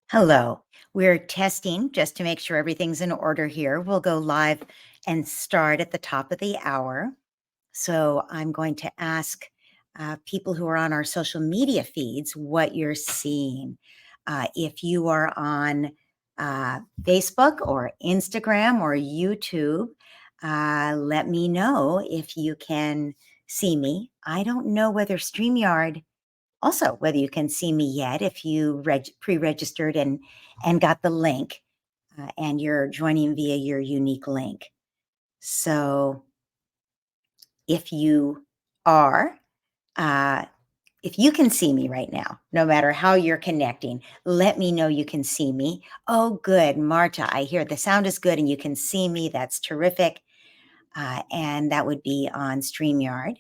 Hello. We're testing just to make sure everything's in order here. We'll go live and start at the top of the hour. So I'm going to ask people who are on our social media feeds what you're seeing. If you are on Facebook or Instagram or YouTube, let me know if you can see me. I don't know whether StreamYard also, whether you can see me yet, if you pre-registered and got the link, and you're joining via your unique link. So if you are, uh, if you can see me right now, no matter how you're connecting, let me know you can see me. Oh, good, Marta, I hear the sound is good and you can see me. That's terrific. And that would be on StreamYard.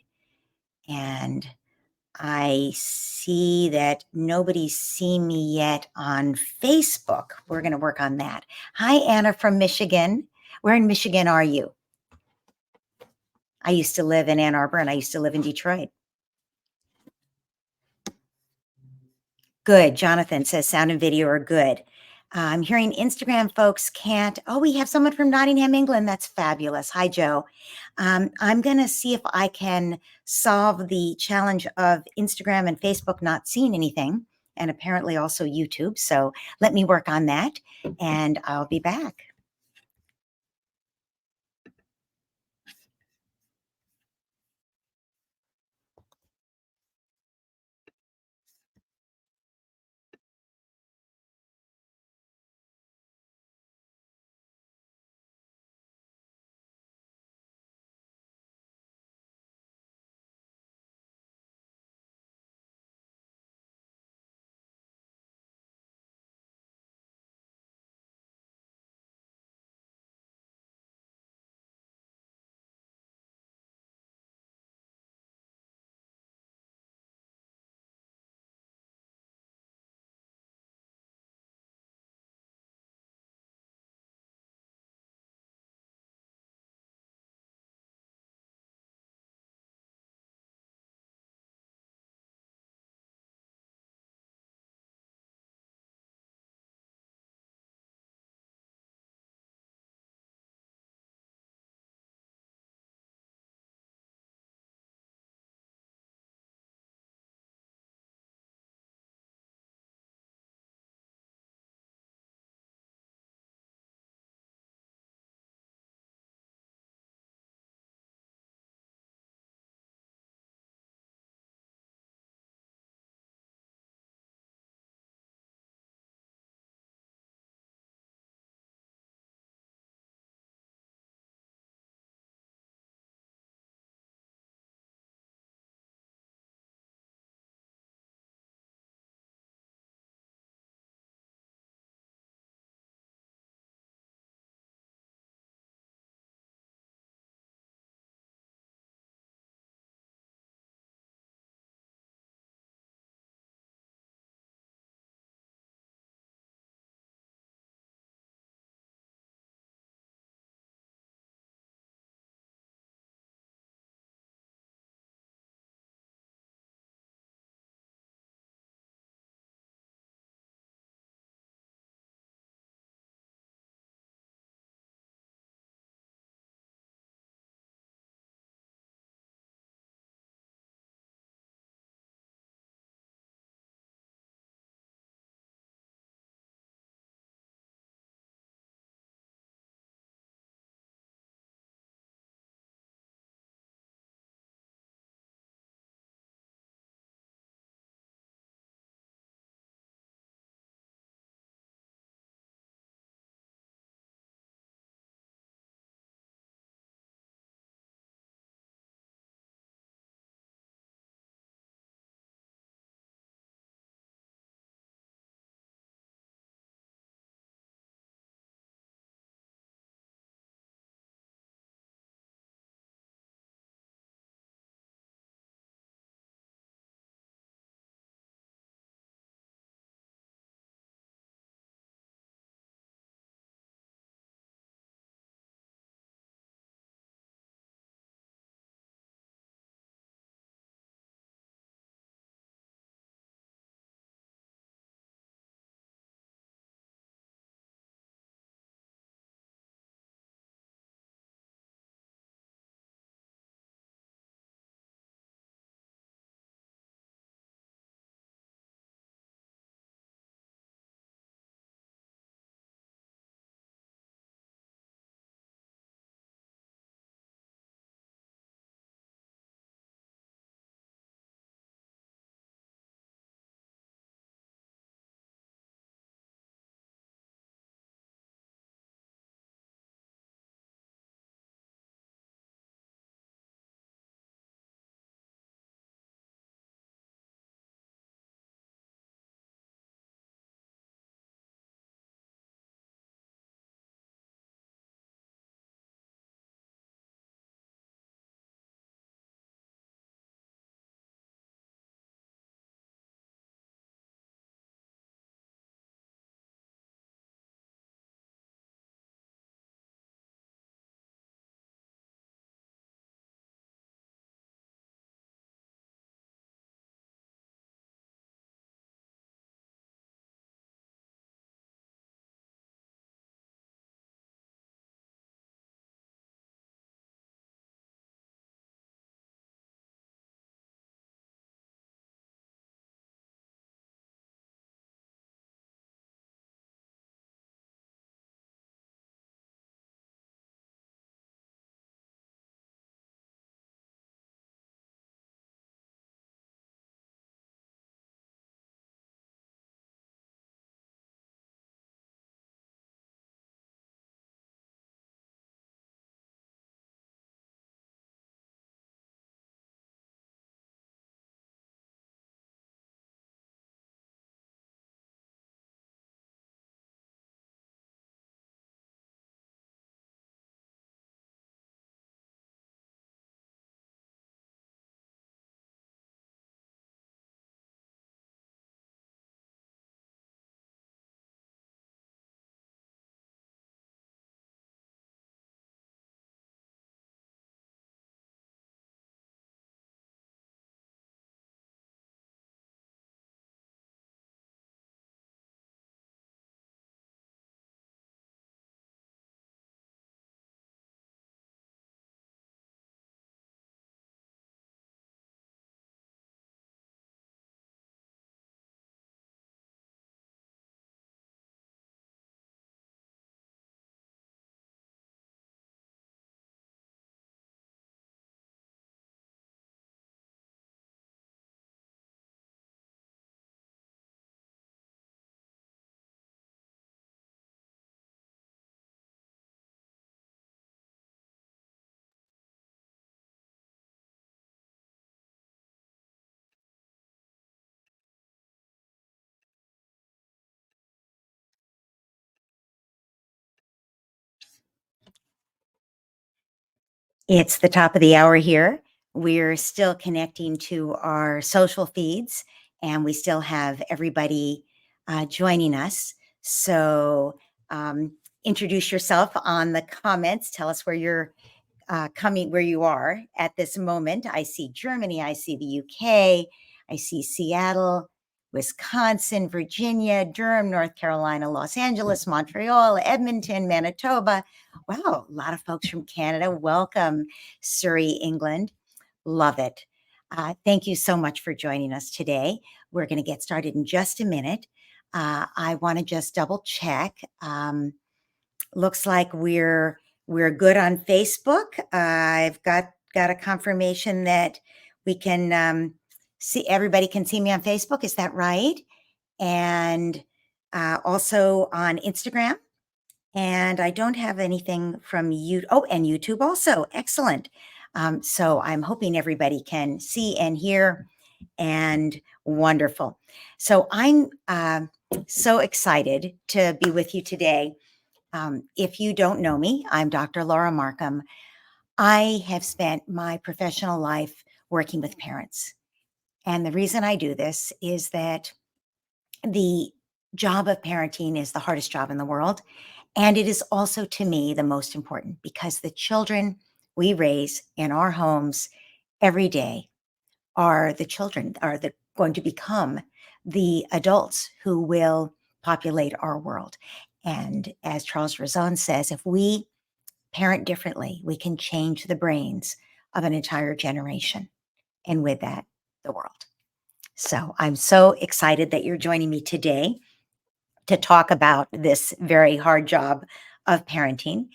And I see that nobody's seen me yet on Facebook. We're going to work on that. Hi, Anna from Michigan. Where in Michigan are you? I used to live in Ann Arbor and I used to live in Detroit. Good. Jonathan says sound and video are good. I'm hearing Instagram folks can't. Oh, we have someone from Nottingham, England. That's fabulous. Hi, Joe. I'm going to see if I can solve the challenge of Instagram and Facebook not seeing anything, and apparently also YouTube. So let me work on that, and I'll be back. It's the top of the hour here. We're still connecting to our social feeds, and we still have everybody joining us. So um, introduce yourself on the comments. Tell us where you're coming, where you are at this moment. I see Germany, I see the UK, I see Seattle, Wisconsin, Virginia, Durham, North Carolina, Los Angeles, Montreal, Edmonton, Manitoba. Wow, a lot of folks from Canada. Welcome, Surrey, England. Love it. Thank you so much for joining us today. We're going to get started in just a minute. I want to just double check. Looks like we're good on Facebook. I've got a confirmation that we can see, everybody can see me on Facebook. Is that right? And also on Instagram. And I don't have anything from you. Oh, and YouTube also. Excellent. So I'm hoping everybody can see and hear, and wonderful. So I'm so excited to be with you today. If you don't know me, I'm Dr. Laura Markham. I have spent my professional life working with parents. And the reason I do this is that the job of parenting is the hardest job in the world. And it is also, to me, the most important, because the children we raise in our homes every day are the children, going to become the adults who will populate our world. And as Charles Razon says, if we parent differently, we can change the brains of an entire generation. And with that, the world. So I'm so excited that you're joining me today to talk about this very hard job of parenting.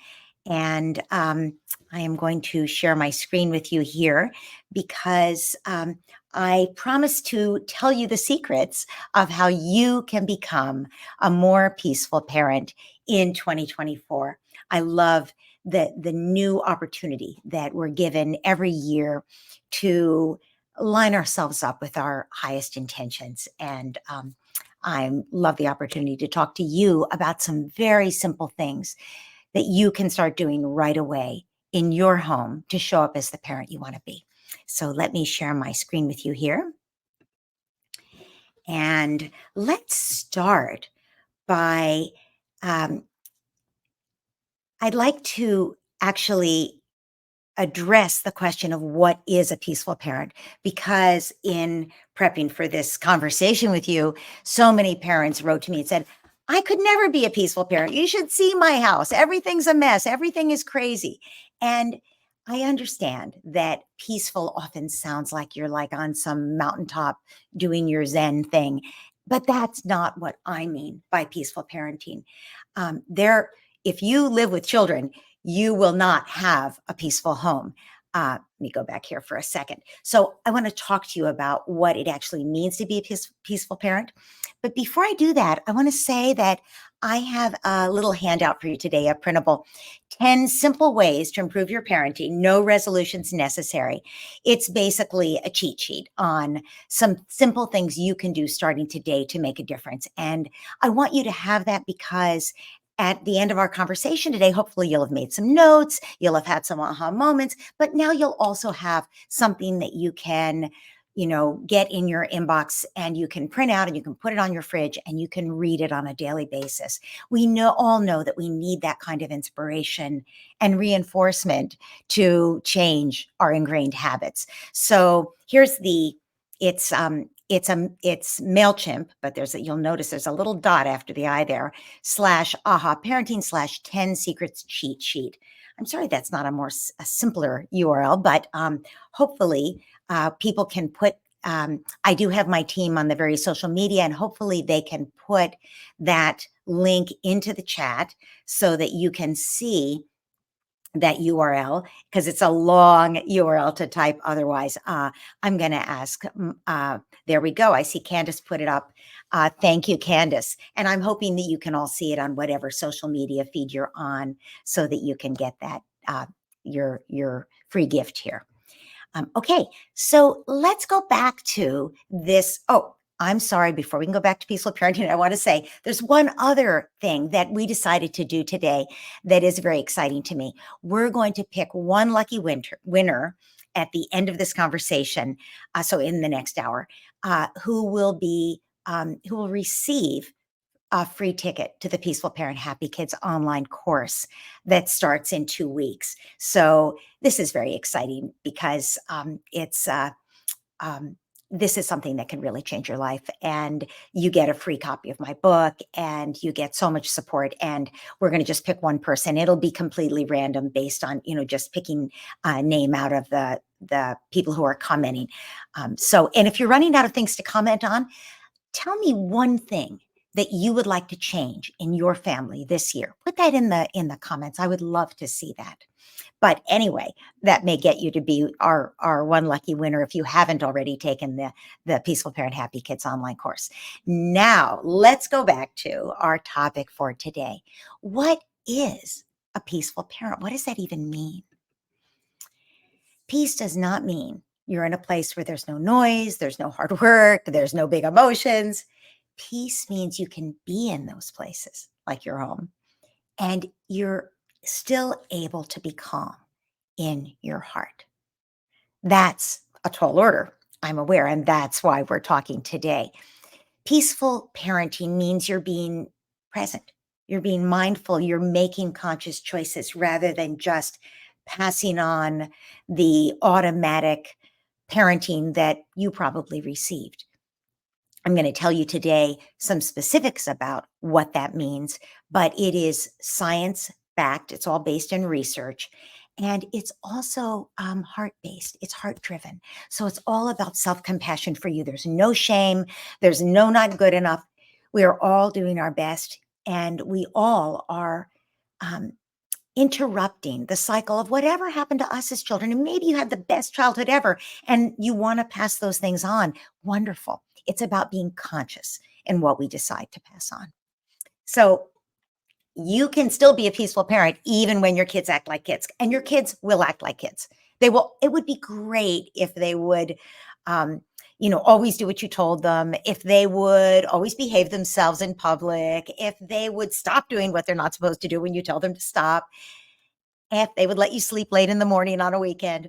And I am going to share my screen with you here because I promise to tell you the secrets of how you can become a more peaceful parent in 2024. I love the new opportunity that we're given every year to line ourselves up with our highest intentions. And I love the opportunity to talk to you about some very simple things that you can start doing right away in your home to show up as the parent you want to be. So let me share my screen with you here. And let's start by, I'd like to actually address the question of what is a peaceful parent, because in prepping for this conversation with you, so many parents wrote to me and said, I could never be a peaceful parent. You should see my house. Everything's a mess. Everything is crazy. And I understand that peaceful often sounds like you're like on some mountaintop doing your Zen thing, but that's not what I mean by peaceful parenting. If you live with children, you will not have a peaceful home. Let me go back here for a second. So I want to talk to you about what it actually means to be a peaceful parent. But before I do that, I want to say that I have a little handout for you today, a printable 10 simple ways to improve your parenting, no resolutions necessary. It's basically a cheat sheet on some simple things you can do starting today to make a difference. And I want you to have that because at the end of our conversation today, hopefully you'll have made some notes, you'll have had some aha moments, but now you'll also have something that you can, get in your inbox and you can print out and you can put it on your fridge and you can read it on a daily basis. We all know that we need that kind of inspiration and reinforcement to change our ingrained habits. So here's it's MailChimp, but you'll notice there's a little dot after the I there, /aha parenting /10 secrets cheat sheet. I'm sorry, that's not a simpler URL, but hopefully people can put, I do have my team on the various social media, and hopefully they can put that link into the chat so that you can see that URL, because it's a long URL to type otherwise. I'm going to ask, there we go. I see Candace put it up. Thank you, Candace. And I'm hoping that you can all see it on whatever social media feed you're on so that you can get that, your free gift here. Okay, so let's go back to this. Oh, I'm sorry, before we can go back to peaceful parenting, I want to say there's one other thing that we decided to do today that is very exciting to me. We're going to pick one lucky winner at the end of this conversation, so in the next hour, who will receive a free ticket to the Peaceful Parent Happy Kids online course that starts in 2 weeks. So this is very exciting because um, this is something that can really change your life. And you get a free copy of my book and you get so much support. And we're going to just pick one person. It'll be completely random based on, just picking a name out of the people who are commenting. And if you're running out of things to comment on, tell me one thing that you would like to change in your family this year. Put that in the comments. I would love to see that. But anyway, that may get you to be our one lucky winner if you haven't already taken the Peaceful Parent Happy Kids online course. Now, let's go back to our topic for today. What is a peaceful parent? What does that even mean? Peace does not mean you're in a place where there's no noise, there's no hard work, there's no big emotions. Peace means you can be in those places like your home and you're still able to be calm in your heart. That's a tall order, I'm aware, and that's why we're talking today. Peaceful parenting means you're being present, you're being mindful, you're making conscious choices rather than just passing on the automatic parenting that you probably received. I'm going to tell you today some specifics about what that means, but it is science backed. It's all based in research. And it's also heart based, it's heart driven. So it's all about self compassion for you. There's no shame, there's no not good enough. We are all doing our best, and we all are um, interrupting the cycle of whatever happened to us as children. And maybe you had the best childhood ever and you want to pass those things on. Wonderful. It's about being conscious in what we decide to pass on. So you can still be a peaceful parent even when your kids act like kids, and your kids will act like kids. They will. It would be great if they would always do what you told them, if they would always behave themselves in public, if they would stop doing what they're not supposed to do when you tell them to stop, if they would let you sleep late in the morning on a weekend.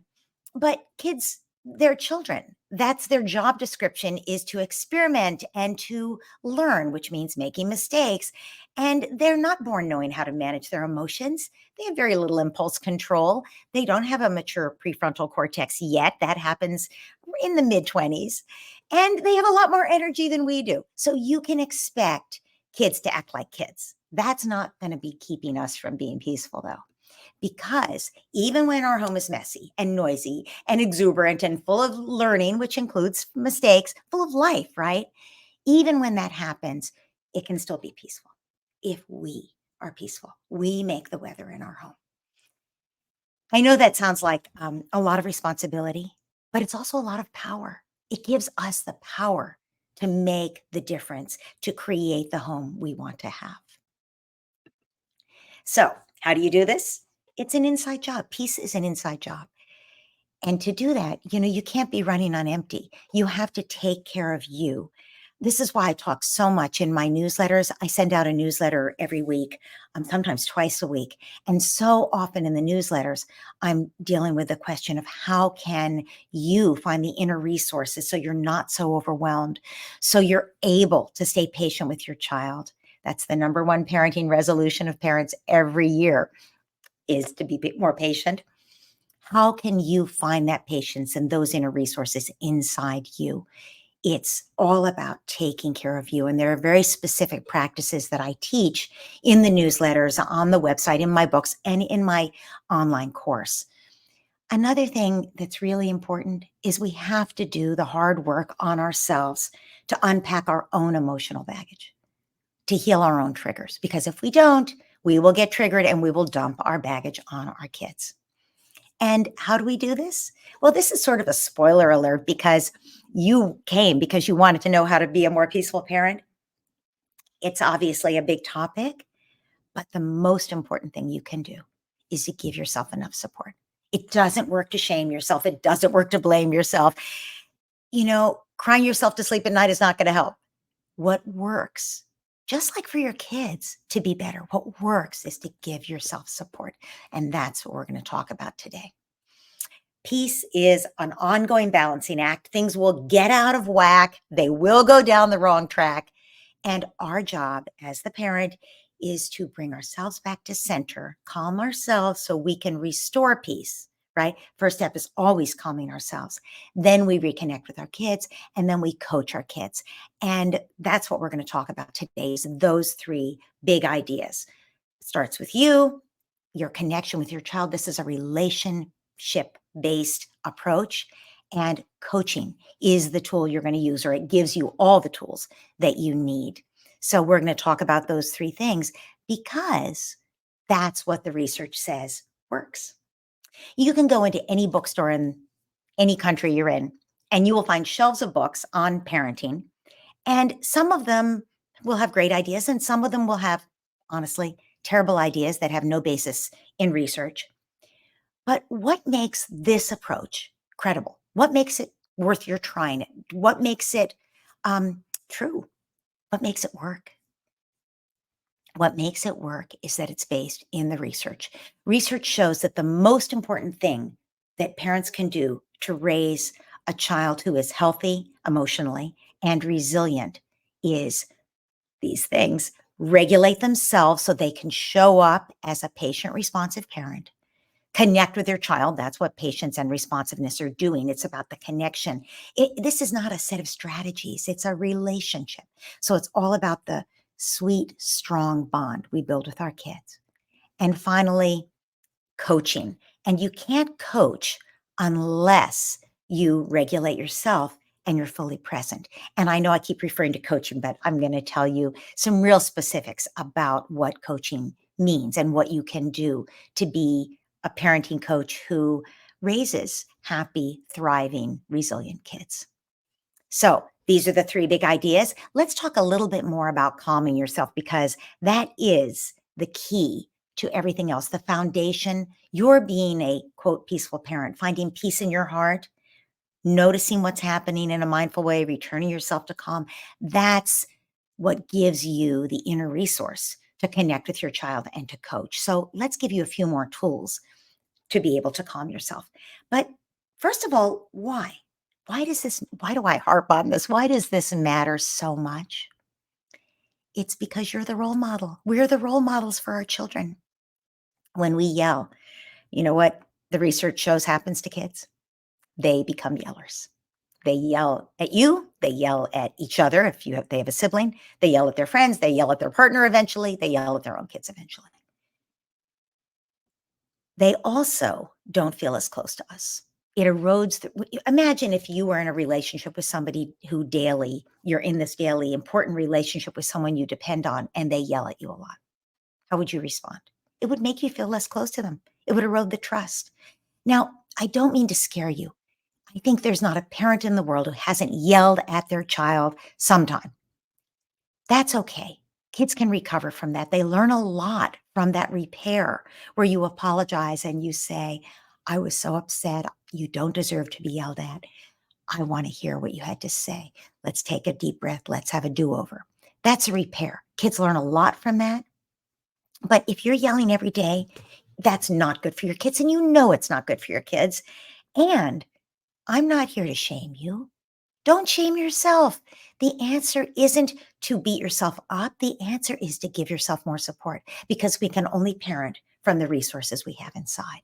But kids, they're children. That's their job description, is to experiment and to learn, which means making mistakes. And they're not born knowing how to manage their emotions. They have very little impulse control. They don't have a mature prefrontal cortex yet. That happens in the mid-20s. And they have a lot more energy than we do. So you can expect kids to act like kids. That's not going to be keeping us from being peaceful, though. Because even when our home is messy and noisy and exuberant and full of learning, which includes mistakes, full of life, right? Even when that happens, it can still be peaceful if we are peaceful. We make the weather in our home. I know that sounds like a lot of responsibility, but it's also a lot of power. It gives us the power to make the difference, to create the home we want to have. So, how do you do this? It's an inside job. Peace is an inside job. And to do that, you can't be running on empty. You have to take care of you. This is why I talk so much in my newsletters. I send out a newsletter every week, sometimes twice a week. And so often in the newsletters, I'm dealing with the question of how can you find the inner resources so you're not so overwhelmed, so you're able to stay patient with your child. That's the number one parenting resolution of parents every year, is to be more patient. How can you find that patience and those inner resources inside you? It's all about taking care of you. And there are very specific practices that I teach in the newsletters, on the website, in my books, and in my online course. Another thing that's really important is we have to do the hard work on ourselves to unpack our own emotional baggage, to heal our own triggers. Because if we don't, we will get triggered and we will dump our baggage on our kids. And how do we do this? Well, this is sort of a spoiler alert, because you came because you wanted to know how to be a more peaceful parent. It's obviously a big topic, but the most important thing you can do is to give yourself enough support. It doesn't work to shame yourself. It doesn't work to blame yourself. Crying yourself to sleep at night is not going to help. What works, just like for your kids to be better, what works is to give yourself support. And that's what we're going to talk about today. Peace is an ongoing balancing act. Things will get out of whack, they will go down the wrong track. And our job as the parent is to bring ourselves back to center, calm ourselves so we can restore peace, right? First step is always calming ourselves. Then we reconnect with our kids, and then we coach our kids. And that's what we're going to talk about today is those three big ideas. It starts with you, your connection with your child. This is a relationship based approach. And coaching is the tool you're going to use, or it gives you all the tools that you need. So, we're going to talk about those three things because that's what the research says works. You can go into any bookstore in any country you're in, and you will find shelves of books on parenting. And some of them will have great ideas, and some of them will have, honestly, terrible ideas that have no basis in research. But what makes this approach credible? What makes it worth your trying it? What makes it true? What makes it work? What makes it work is that it's based in the research. Research shows that the most important thing that parents can do to raise a child who is healthy emotionally and resilient is these things: regulate themselves so they can show up as a patient responsive parent, connect with their child. That's what patience and responsiveness are doing. It's about the connection. This is not a set of strategies, it's a relationship. So it's all about the sweet, strong bond we build with our kids. And finally, coaching. And you can't coach unless you regulate yourself and you're fully present. And I know I keep referring to coaching, but I'm going to tell you some real specifics about what coaching means and what you can do to be a parenting coach who raises happy, thriving, resilient kids. So these are the three big ideas. Let's talk a little bit more about calming yourself, because that is the key to everything else, the foundation. You're being a, quote, peaceful parent, finding peace in your heart, noticing what's happening in a mindful way, returning yourself to calm. That's what gives you the inner resource to connect with your child and to coach. So let's give you a few more tools to be able to calm yourself. But first of all, why? Why do I harp on this? Why does this matter so much? It's because you're the role model. We're the role models for our children. When we yell, you know what the research shows happens to kids? They become yellers. They yell at you, they yell at each other. If they have a sibling, they yell at their friends, they yell at their partner eventually, they yell at their own kids eventually. They also don't feel as close to us. It erodes. Imagine if you were in a relationship with somebody who you're in this daily important relationship with someone you depend on, and they yell at you a lot. How would you respond? It would make you feel less close to them. It would erode the trust. Now, I don't mean to scare you. I think there's not a parent in the world who hasn't yelled at their child sometime. That's okay. Kids can recover from that. They learn a lot from that repair where you apologize and you say, I was so upset. You don't deserve to be yelled at. I want to hear what you had to say. Let's take a deep breath. Let's have a do-over. That's a repair. Kids learn a lot from that. But if you're yelling every day, that's not good for your kids. And you know it's not good for your kids. And I'm not here to shame you. Don't shame yourself. The answer isn't to beat yourself up. The answer is to give yourself more support, because we can only parent from the resources we have inside.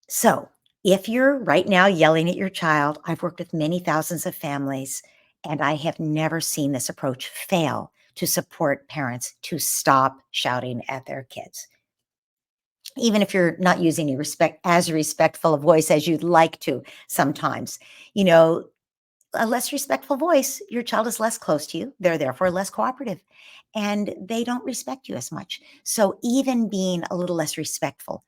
So if you're right now yelling at your child, I've worked with many thousands of families, and I have never seen this approach fail to support parents to stop shouting at their kids. Even if you're not using as respectful a voice as you'd like to sometimes, a less respectful voice, your child is less close to you. They're therefore less cooperative, and they don't respect you as much. So even being a little less respectful,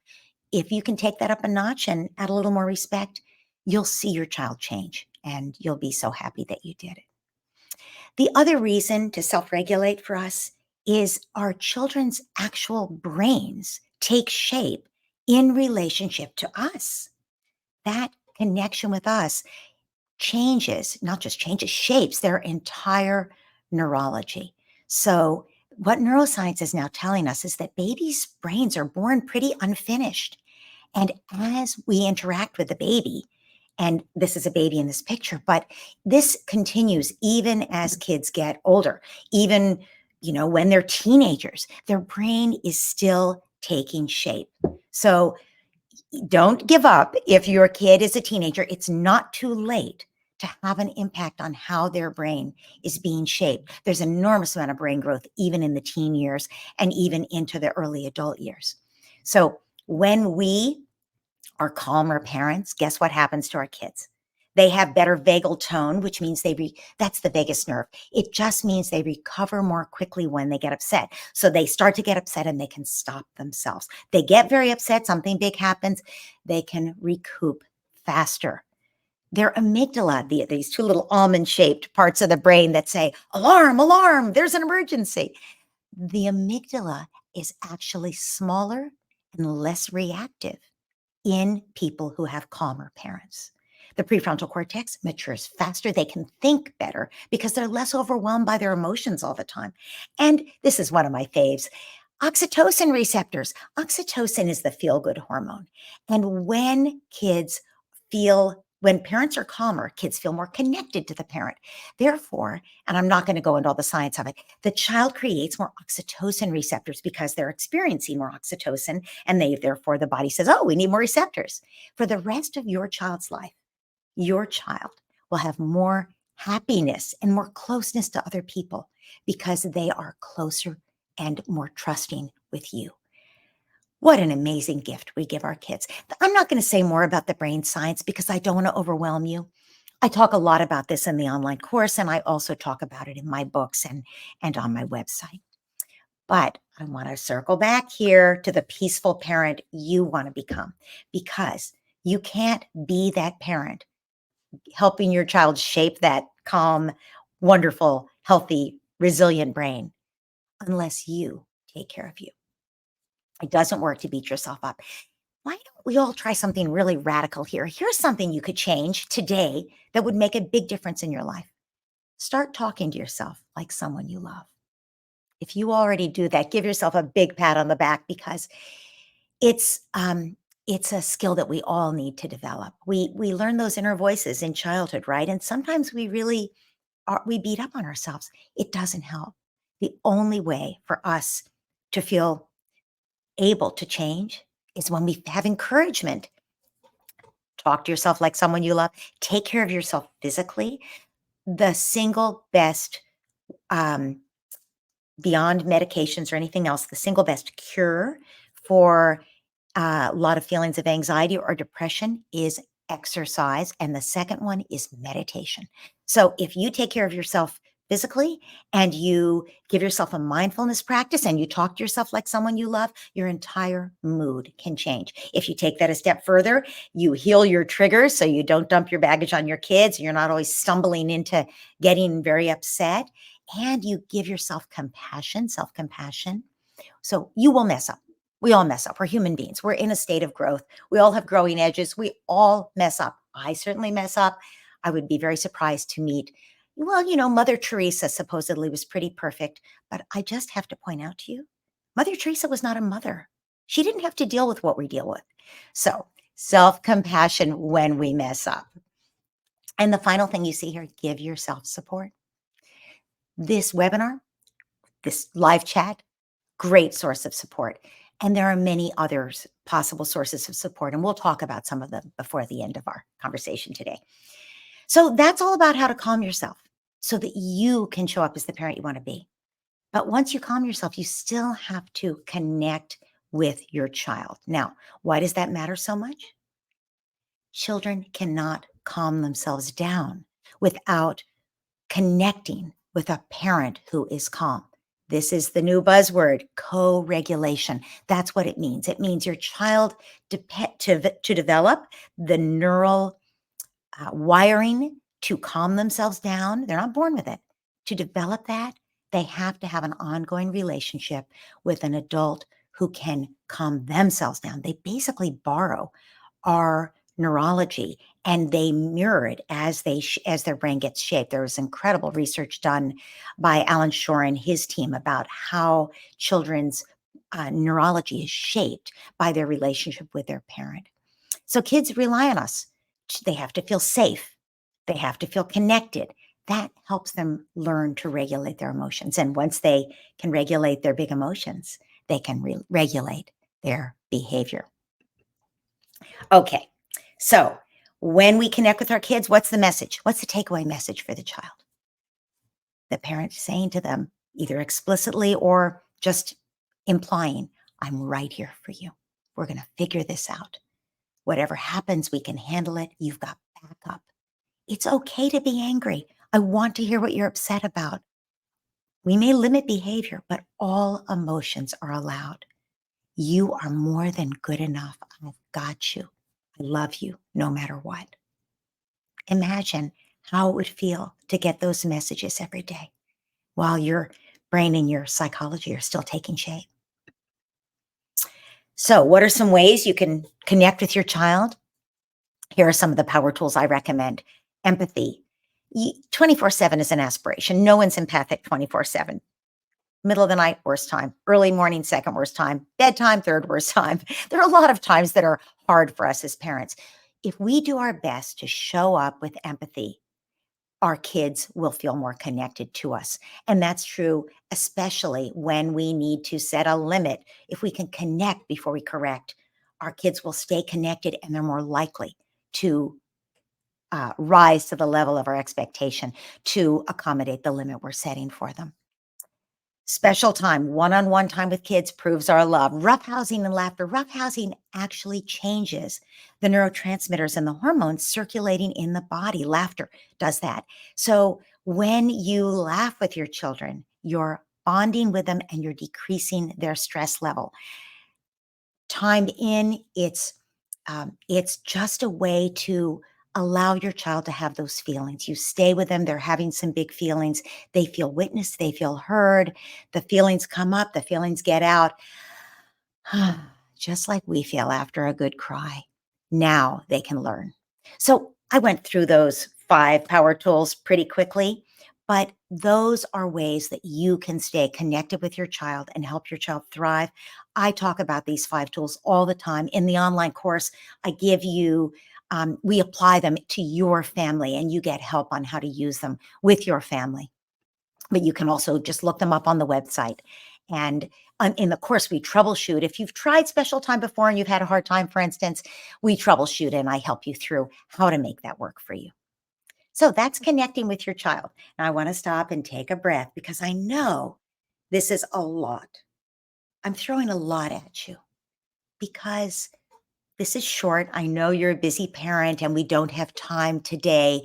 if you can take that up a notch and add a little more respect, you'll see your child change, and you'll be so happy that you did it. The other reason to self-regulate for us is our children's actual brains take shape in relationship to us. That connection with us changes, not just changes, shapes their entire neurology. So, what neuroscience is now telling us is that babies' brains are born pretty unfinished. And as we interact with the baby, and this is a baby in this picture, but this continues even as kids get older, even when they're teenagers, their brain is still taking shape. So don't give up if your kid is a teenager. It's not too late to have an impact on how their brain is being shaped. There's an enormous amount of brain growth even in the teen years and even into the early adult years. So when we are calmer parents, guess what happens to our kids? They have better vagal tone, which means that's the vagus nerve. It just means they recover more quickly when they get upset. So they start to get upset and they can stop themselves. They get very upset, something big happens, they can recoup faster. Their amygdala, these two little almond-shaped parts of the brain that say, alarm, alarm, there's an emergency. The amygdala is actually smaller and less reactive in people who have calmer parents. The prefrontal cortex matures faster. They can think better because they're less overwhelmed by their emotions all the time. And this is one of my faves. Oxytocin receptors. Oxytocin is the feel-good hormone. And when parents are calmer, kids feel more connected to the parent. Therefore, and I'm not going to go into all the science of it, the child creates more oxytocin receptors because they're experiencing more oxytocin, and therefore the body says, oh, we need more receptors. For the rest of your child's life, your child will have more happiness and more closeness to other people because they are closer and more trusting with you. What an amazing gift we give our kids. I'm not going to say more about the brain science because I don't want to overwhelm you. I talk a lot about this in the online course, and I also talk about it in my books and on my website. But I want to circle back here to the peaceful parent you want to become, because you can't be that parent helping your child shape that calm, wonderful, healthy, resilient brain unless you take care of you. It doesn't work to beat yourself up. Why don't we all try something really radical here? Here's something you could change today that would make a big difference in your life. Start talking to yourself like someone you love. If you already do that, give yourself a big pat on the back because it's it's a skill that we all need to develop. We learn those inner voices in childhood, right? And sometimes we beat up on ourselves. It doesn't help. The only way for us to feel able to change is when we have encouragement. Talk to yourself like someone you love. Take care of yourself physically. The single best, um, beyond medications or anything else, the single best cure for a lot of feelings of anxiety or depression is exercise. And the second one is meditation. So if you take care of yourself physically and you give yourself a mindfulness practice and you talk to yourself like someone you love, your entire mood can change. If you take that a step further, you heal your triggers so you don't dump your baggage on your kids. You're not always stumbling into getting very upset, and you give yourself compassion, self-compassion. So you will mess up. We all mess up. We're human beings. We're in a state of growth. We all have growing edges. We all mess up. I certainly mess up. I would be very surprised to meet, well, Mother Teresa supposedly was pretty perfect, but I just have to point out to you, Mother Teresa was not a mother. She didn't have to deal with what we deal with. So self-compassion when we mess up. And the final thing you see here, give yourself support. This webinar, this live chat, great source of support. And there are many others possible sources of support, and we'll talk about some of them before the end of our conversation today. So that's all about how to calm yourself so that you can show up as the parent you want to be. But once you calm yourself, you still have to connect with your child. Now, why does that matter so much? Children cannot calm themselves down without connecting with a parent who is calm. This is the new buzzword, co-regulation. That's what it means. It means your child to develop the neural wiring to calm themselves down. They're not born with it. To develop that, they have to have an ongoing relationship with an adult who can calm themselves down. They basically borrow our neurology, and they mirror it as as their brain gets shaped. There was incredible research done by Alan Shore and his team about how children's neurology is shaped by their relationship with their parent. So kids rely on us. They have to feel safe. They have to feel connected. That helps them learn to regulate their emotions. And once they can regulate their big emotions, they can regulate their behavior. Okay. So when we connect with our kids, what's the message? What's the takeaway message for the child? The parent saying to them, either explicitly or just implying, I'm right here for you. We're going to figure this out. Whatever happens, we can handle it. You've got backup. It's okay to be angry. I want to hear what you're upset about. We may limit behavior, but all emotions are allowed. You are more than good enough. I've got you. I love you no matter what. Imagine how it would feel to get those messages every day while your brain and your psychology are still taking shape. So, what are some ways you can connect with your child? Here are some of the power tools I recommend. Empathy. 24/7 is an aspiration. No one's empathic 24/7. Middle of the night, worst time. Early morning, second worst time. Bedtime, third worst time. There are a lot of times that are hard for us as parents. If we do our best to show up with empathy, our kids will feel more connected to us. And that's true, especially when we need to set a limit. If we can connect before we correct, our kids will stay connected and they're more likely to rise to the level of our expectation to accommodate the limit we're setting for them. Special time, one-on-one time with kids proves our love. Roughhousing and laughter. Roughhousing actually changes the neurotransmitters and the hormones circulating in the body. Laughter does that. So when you laugh with your children, you're bonding with them and you're decreasing their stress level. Timed in, it's just a way to allow your child to have those feelings. You stay with them, they're having some big feelings. They feel witnessed, they feel heard. The feelings come up, the feelings get out. Just like we feel after a good cry. Now they can learn. So I went through those 5 power tools pretty quickly, but those are ways that you can stay connected with your child and help your child thrive. I talk about these 5 tools all the time. In the online course, I give you, we apply them to your family and you get help on how to use them with your family. But you can also just look them up on the website. And in the course, we troubleshoot. If you've tried special time before and you've had a hard time, for instance, we troubleshoot and I help you through how to make that work for you. So that's connecting with your child. Now I want to stop and take a breath because I know this is a lot. I'm throwing a lot at you because this is short. I know you're a busy parent and we don't have time today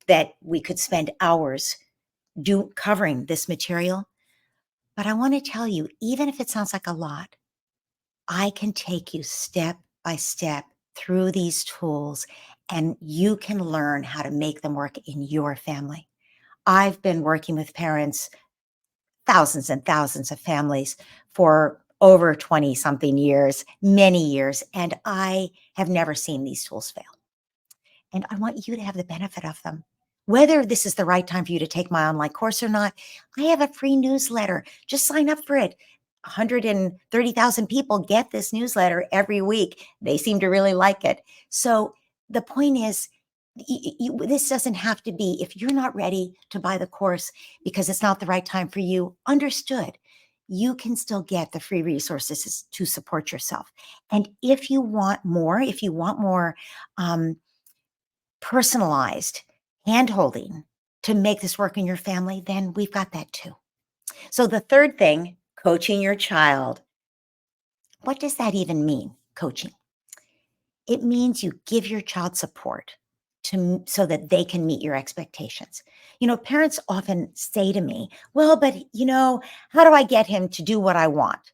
that we could spend hours covering this material. But I want to tell you, even if it sounds like a lot, I can take you step by step through these tools and you can learn how to make them work in your family. I've been working with parents, thousands and thousands of families for over 20 something years, many years, and I have never seen these tools fail. And I want you to have the benefit of them. Whether this is the right time for you to take my online course or not, I have a free newsletter. Just sign up for it. 130,000 people get this newsletter every week. They seem to really like it. So the point is, this doesn't have to be, if you're not ready to buy the course because it's not the right time for you, understood. You can still get the free resources to support yourself. And if you want more, um, personalized hand-holding to make this work in your family, then we've got that too. So the third thing, coaching your child. What does that even mean, coaching? It means you give your child support so that they can meet your expectations. Parents often say to me, well, but how do I get him to do what I want?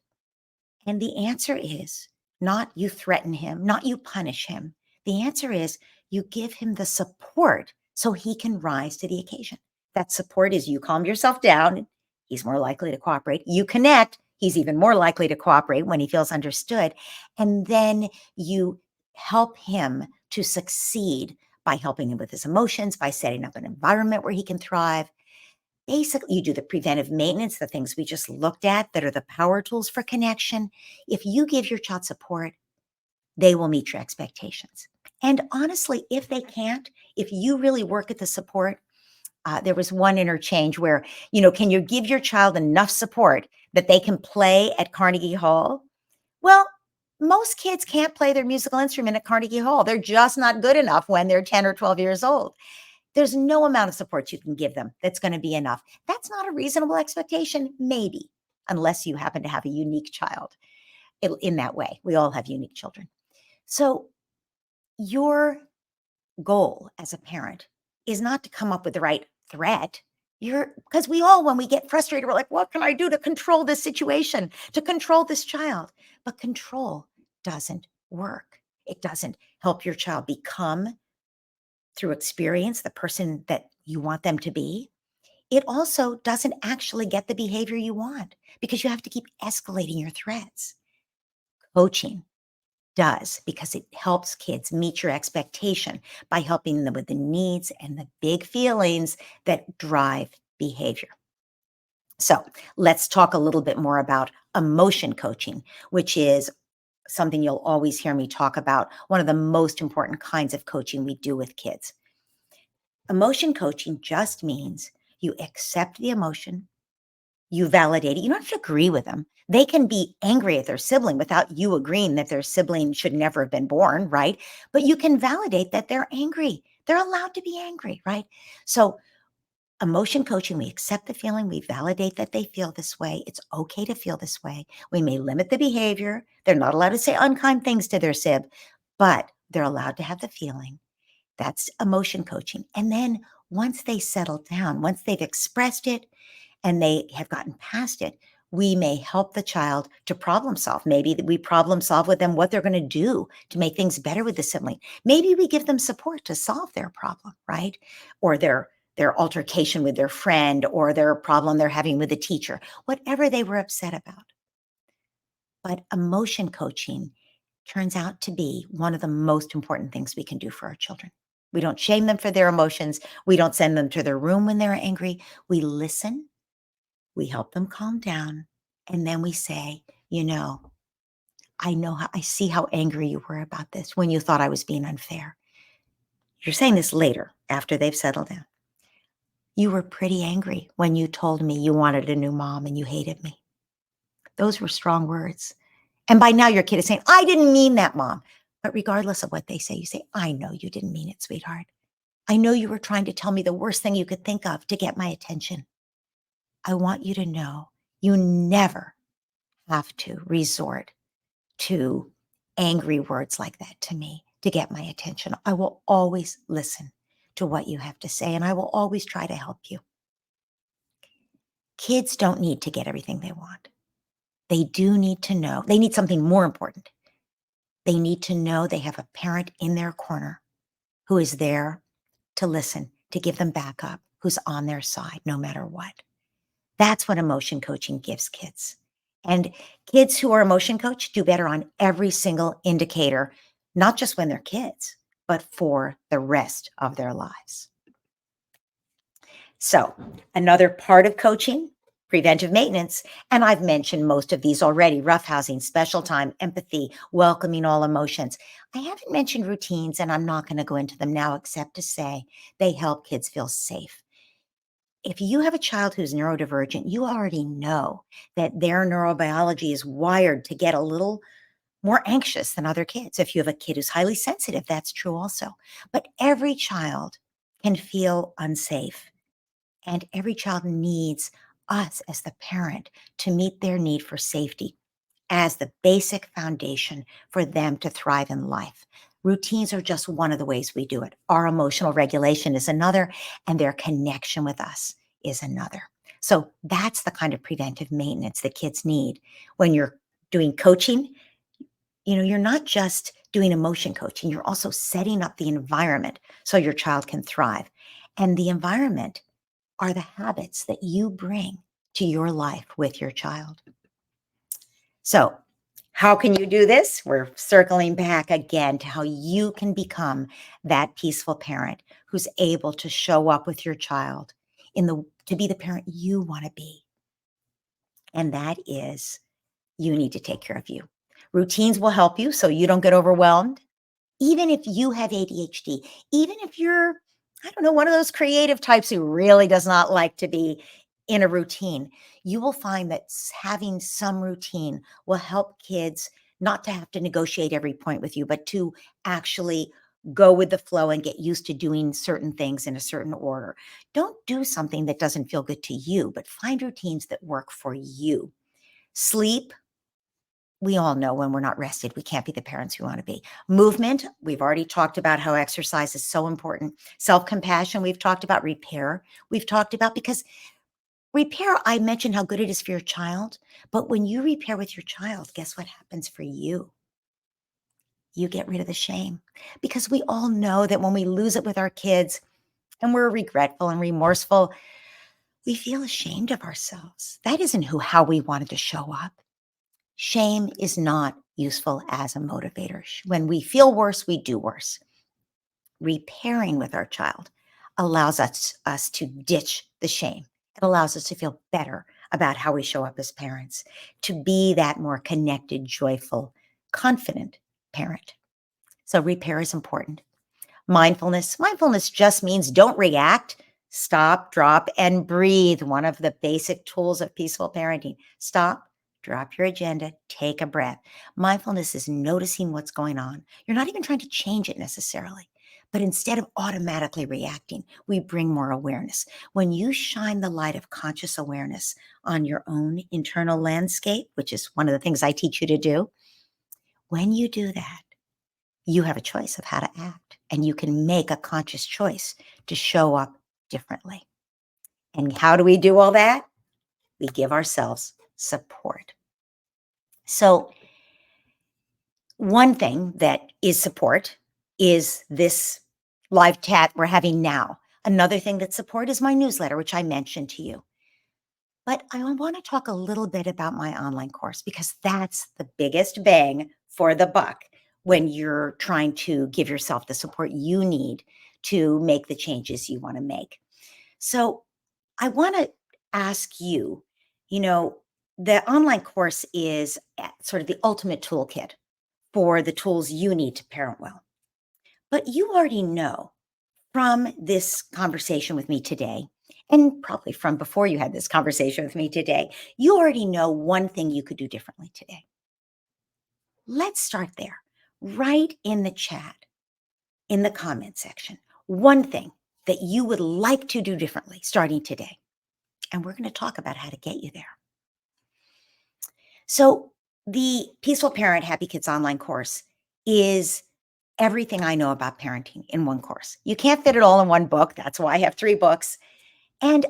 And the answer is not you threaten him, not you punish him. The answer is you give him the support so he can rise to the occasion. That support is you calm yourself down. He's more likely to cooperate. You connect. He's even more likely to cooperate when he feels understood. And then you help him to succeed by helping him with his emotions, by setting up an environment where he can thrive. Basically, you do the preventive maintenance, the things we just looked at that are the power tools for connection. If you give your child support, they will meet your expectations. And honestly, if they can't, if you really work at the support, there was one interchange where, can you give your child enough support that they can play at Carnegie Hall? Well, most kids can't play their musical instrument at Carnegie Hall. They're just not good enough when they're 10 or 12 years old. There's no amount of support you can give them that's going to be enough. That's not a reasonable expectation, maybe, unless you happen to have a unique child in that way. We all have unique children. So your goal as a parent is not to come up with the right threat. Because we all, when we get frustrated, we're like, what can I do to control this situation, to control this child? But control doesn't work. It doesn't help your child become, through experience, the person that you want them to be. It also doesn't actually get the behavior you want because you have to keep escalating your threats. Coaching does, because it helps kids meet your expectation by helping them with the needs and the big feelings that drive behavior. So let's talk a little bit more about emotion coaching, which is something you'll always hear me talk about, one of the most important kinds of coaching we do with kids. Emotion coaching just means you accept the emotion, you validate it. You don't have to agree with them. They can be angry at their sibling without you agreeing that their sibling should never have been born, right? But you can validate that they're angry. They're allowed to be angry, right? So emotion coaching, we accept the feeling, we validate that they feel this way. It's okay to feel this way. We may limit the behavior. They're not allowed to say unkind things to their sib, but they're allowed to have the feeling. That's emotion coaching. And then once they settle down, once they've expressed it and they have gotten past it, we may help the child to problem solve. Maybe we problem solve with them what they're going to do to make things better with the sibling. Maybe we give them support to solve their problem, right? Or their altercation with their friend, or their problem they're having with the teacher, whatever they were upset about. But emotion coaching turns out to be one of the most important things we can do for our children. We don't shame them for their emotions. We don't send them to their room when they're angry. We listen, we help them calm down, and then we say, I see how angry you were about this when you thought I was being unfair. You're saying this later, after they've settled down. You were pretty angry when you told me you wanted a new mom and you hated me. Those were strong words. And by now your kid is saying, I didn't mean that, Mom. But regardless of what they say, you say, I know you didn't mean it, sweetheart. I know you were trying to tell me the worst thing you could think of to get my attention. I want you to know you never have to resort to angry words like that to me to get my attention. I will always listen to what you have to say, and I will always try to help you. Kids don't need to get everything they want. They do need to know, they need something more important. They need to know they have a parent in their corner who is there to listen, to give them backup, who's on their side no matter what. That's what emotion coaching gives kids. And kids who are emotion coached do better on every single indicator, not just when they're kids, but for the rest of their lives. So another part of coaching, preventive maintenance, and I've mentioned most of these already: roughhousing, special time, empathy, welcoming all emotions. I haven't mentioned routines, and I'm not going to go into them now except to say they help kids feel safe. If you have a child who's neurodivergent, you already know that their neurobiology is wired to get a little more anxious than other kids. If you have a kid who's highly sensitive, that's true also. But every child can feel unsafe. And every child needs us as the parent to meet their need for safety as the basic foundation for them to thrive in life. Routines are just one of the ways we do it. Our emotional regulation is another, and their connection with us is another. So that's the kind of preventive maintenance that kids need. When you're doing coaching, you're not just doing emotion coaching, you're also setting up the environment so your child can thrive. And the environment are the habits that you bring to your life with your child. So How can you do this? We're circling back again to how you can become that peaceful parent who's able to show up with your child to be the parent you want to be. And that is, you need to take care of you. Routines will help you so you don't get overwhelmed. Even if you have ADHD, even if you're, I don't know, one of those creative types who really does not like to be in a routine, you will find that having some routine will help kids not to have to negotiate every point with you, but to actually go with the flow and get used to doing certain things in a certain order. Don't do something that doesn't feel good to you, but find routines that work for you. Sleep, we all know when we're not rested, we can't be the parents we want to be. Movement, we've already talked about how exercise is so important. Self-compassion, we've talked about. Repair, we've talked about, because repair, I mentioned how good it is for your child, but when you repair with your child, guess what happens for you? You get rid of the shame, because we all know that when we lose it with our kids and we're regretful and remorseful, we feel ashamed of ourselves. That isn't how we wanted to show up. Shame is not useful as a motivator. When we feel worse, we do worse. Repairing with our child allows us to ditch the shame. It allows us to feel better about how we show up as parents, to be that more connected, joyful, confident parent. So repair is important. Mindfulness just means don't react. Stop, drop, and breathe. One of the basic tools of peaceful parenting. Stop, drop your agenda, take a breath. Mindfulness is noticing what's going on. You're not even trying to change it necessarily, but instead of automatically reacting, we bring more awareness. When you shine the light of conscious awareness on your own internal landscape, which is one of the things I teach you to do, when you do that, you have a choice of how to act, and you can make a conscious choice to show up differently. And how do we do all that? We give ourselves support. So, one thing that is support is this live chat we're having now. Another thing that's support is my newsletter, which I mentioned to you. But I want to talk a little bit about my online course, because that's the biggest bang for the buck when you're trying to give yourself the support you need to make the changes you want to make. So I want to ask you, you know, the online course is sort of the ultimate toolkit for the tools you need to parent well. But you already know from this conversation with me today, and probably from before you had this conversation with me today, you already know one thing you could do differently today. Let's start there. Write in the chat, in the comment section, one thing that you would like to do differently starting today. And we're going to talk about how to get you there. So, the Peaceful Parent Happy Kids online course is everything I know about parenting in one course. You can't fit it all in one book. That's why I have 3 books. And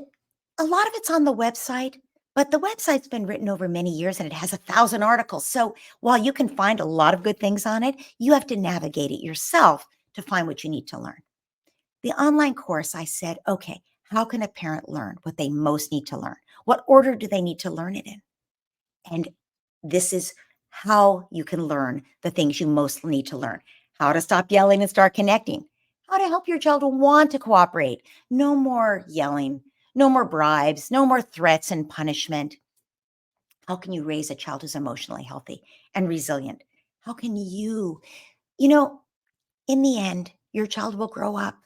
a lot of it's on the website, but the website's been written over many years and it has 1,000 articles. So while you can find a lot of good things on it, you have to navigate it yourself to find what you need to learn. The online course, I said, okay, how can a parent learn what they most need to learn? What order do they need to learn it in? And this is how you can learn the things you most need to learn. How to stop yelling and start connecting. How to help your child want to cooperate. No more yelling, no more bribes, no more threats and punishment. How can you raise a child who's emotionally healthy and resilient? How can in the end, your child will grow up.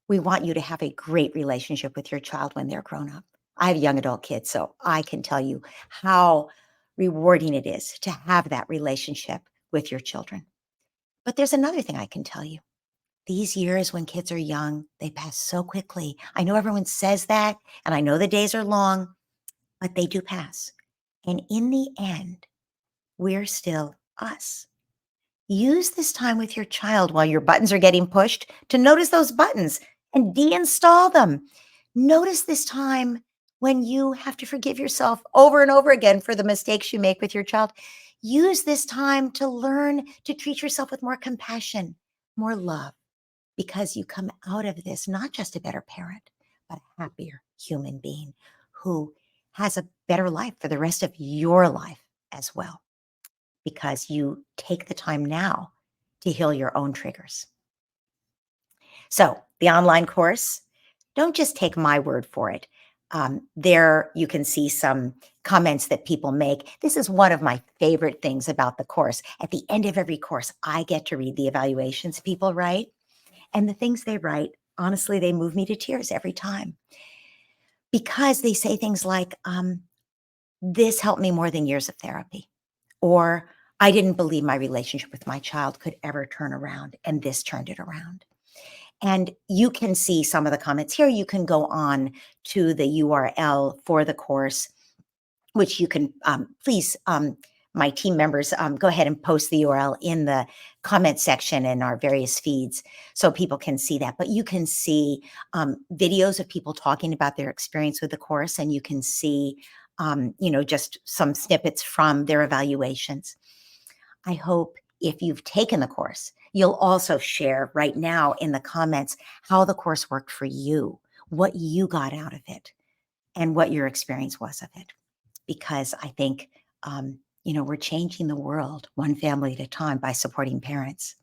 We want you to have a great relationship with your child when they're grown up. I have young adult kids, so I can tell you how rewarding it is to have that relationship with your children. But there's another thing I can tell you. These years when kids are young, they pass so quickly. I know everyone says that, and I know the days are long, but they do pass. And in the end, we're still us. Use this time with your child while your buttons are getting pushed to notice those buttons and deinstall them. Notice this time when you have to forgive yourself over and over again for the mistakes you make with your child. Use this time to learn to treat yourself with more compassion, more love, because you come out of this not just a better parent, but a happier human being who has a better life for the rest of your life as well. because you take the time now to heal your own triggers. So, the online course, don't just take my word for it. There you can see some comments that people make. This is one of my favorite things about the course. At the end of every course, I get to read the evaluations people write. And the things they write, honestly, they move me to tears every time because they say things like, this helped me more than years of therapy. Or I didn't believe my relationship with my child could ever turn around, and this turned it around. And you can see some of the comments here. You can go on to the URL for the course, which you can please, my team members, go ahead and post the URL in the comment section in our various feeds so people can see that. But you can see videos of people talking about their experience with the course, and you can see, just some snippets from their evaluations. I hope if you've taken the course, you'll also share right now in the comments how the course worked for you, what you got out of it, and what your experience was of it. Because I think, we're changing the world one family at a time by supporting parents.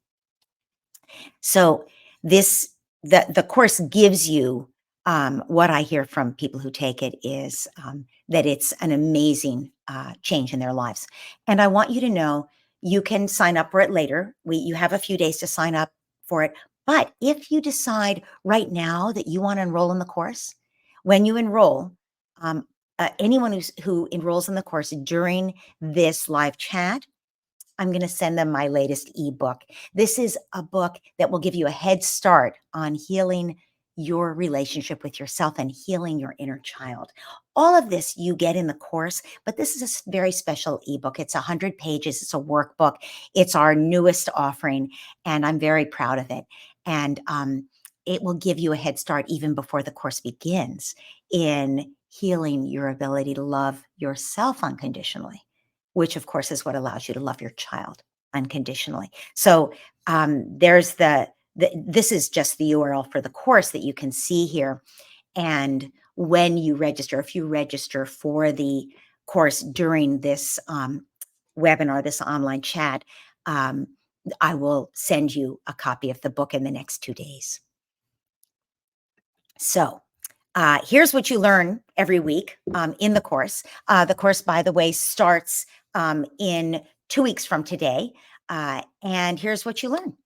So this the course gives you what I hear from people who take it is that it's an amazing change in their lives. And I want you to know you can sign up for it later. You have a few days to sign up for it. But if you decide right now that you want to enroll in the course, when you enroll, anyone who enrolls in the course during this live chat, I'm going to send them my latest ebook. This is a book that will give you a head start on healing your relationship with yourself and healing your inner child. All of this you get in the course, but this is a very special ebook. It's 100 pages. It's a workbook. It's our newest offering, and I'm very proud of it. And it will give you a head start even before the course begins in healing your ability to love yourself unconditionally, which of course is what allows you to love your child unconditionally. So there's this is just the URL for the course that you can see here. And when you register, if you register for the course during this webinar, this online chat, I will send you a copy of the book in the next 2 days. So here's what you learn every week in the course. The course, by the way, starts in 2 weeks from today. And here's what you learn.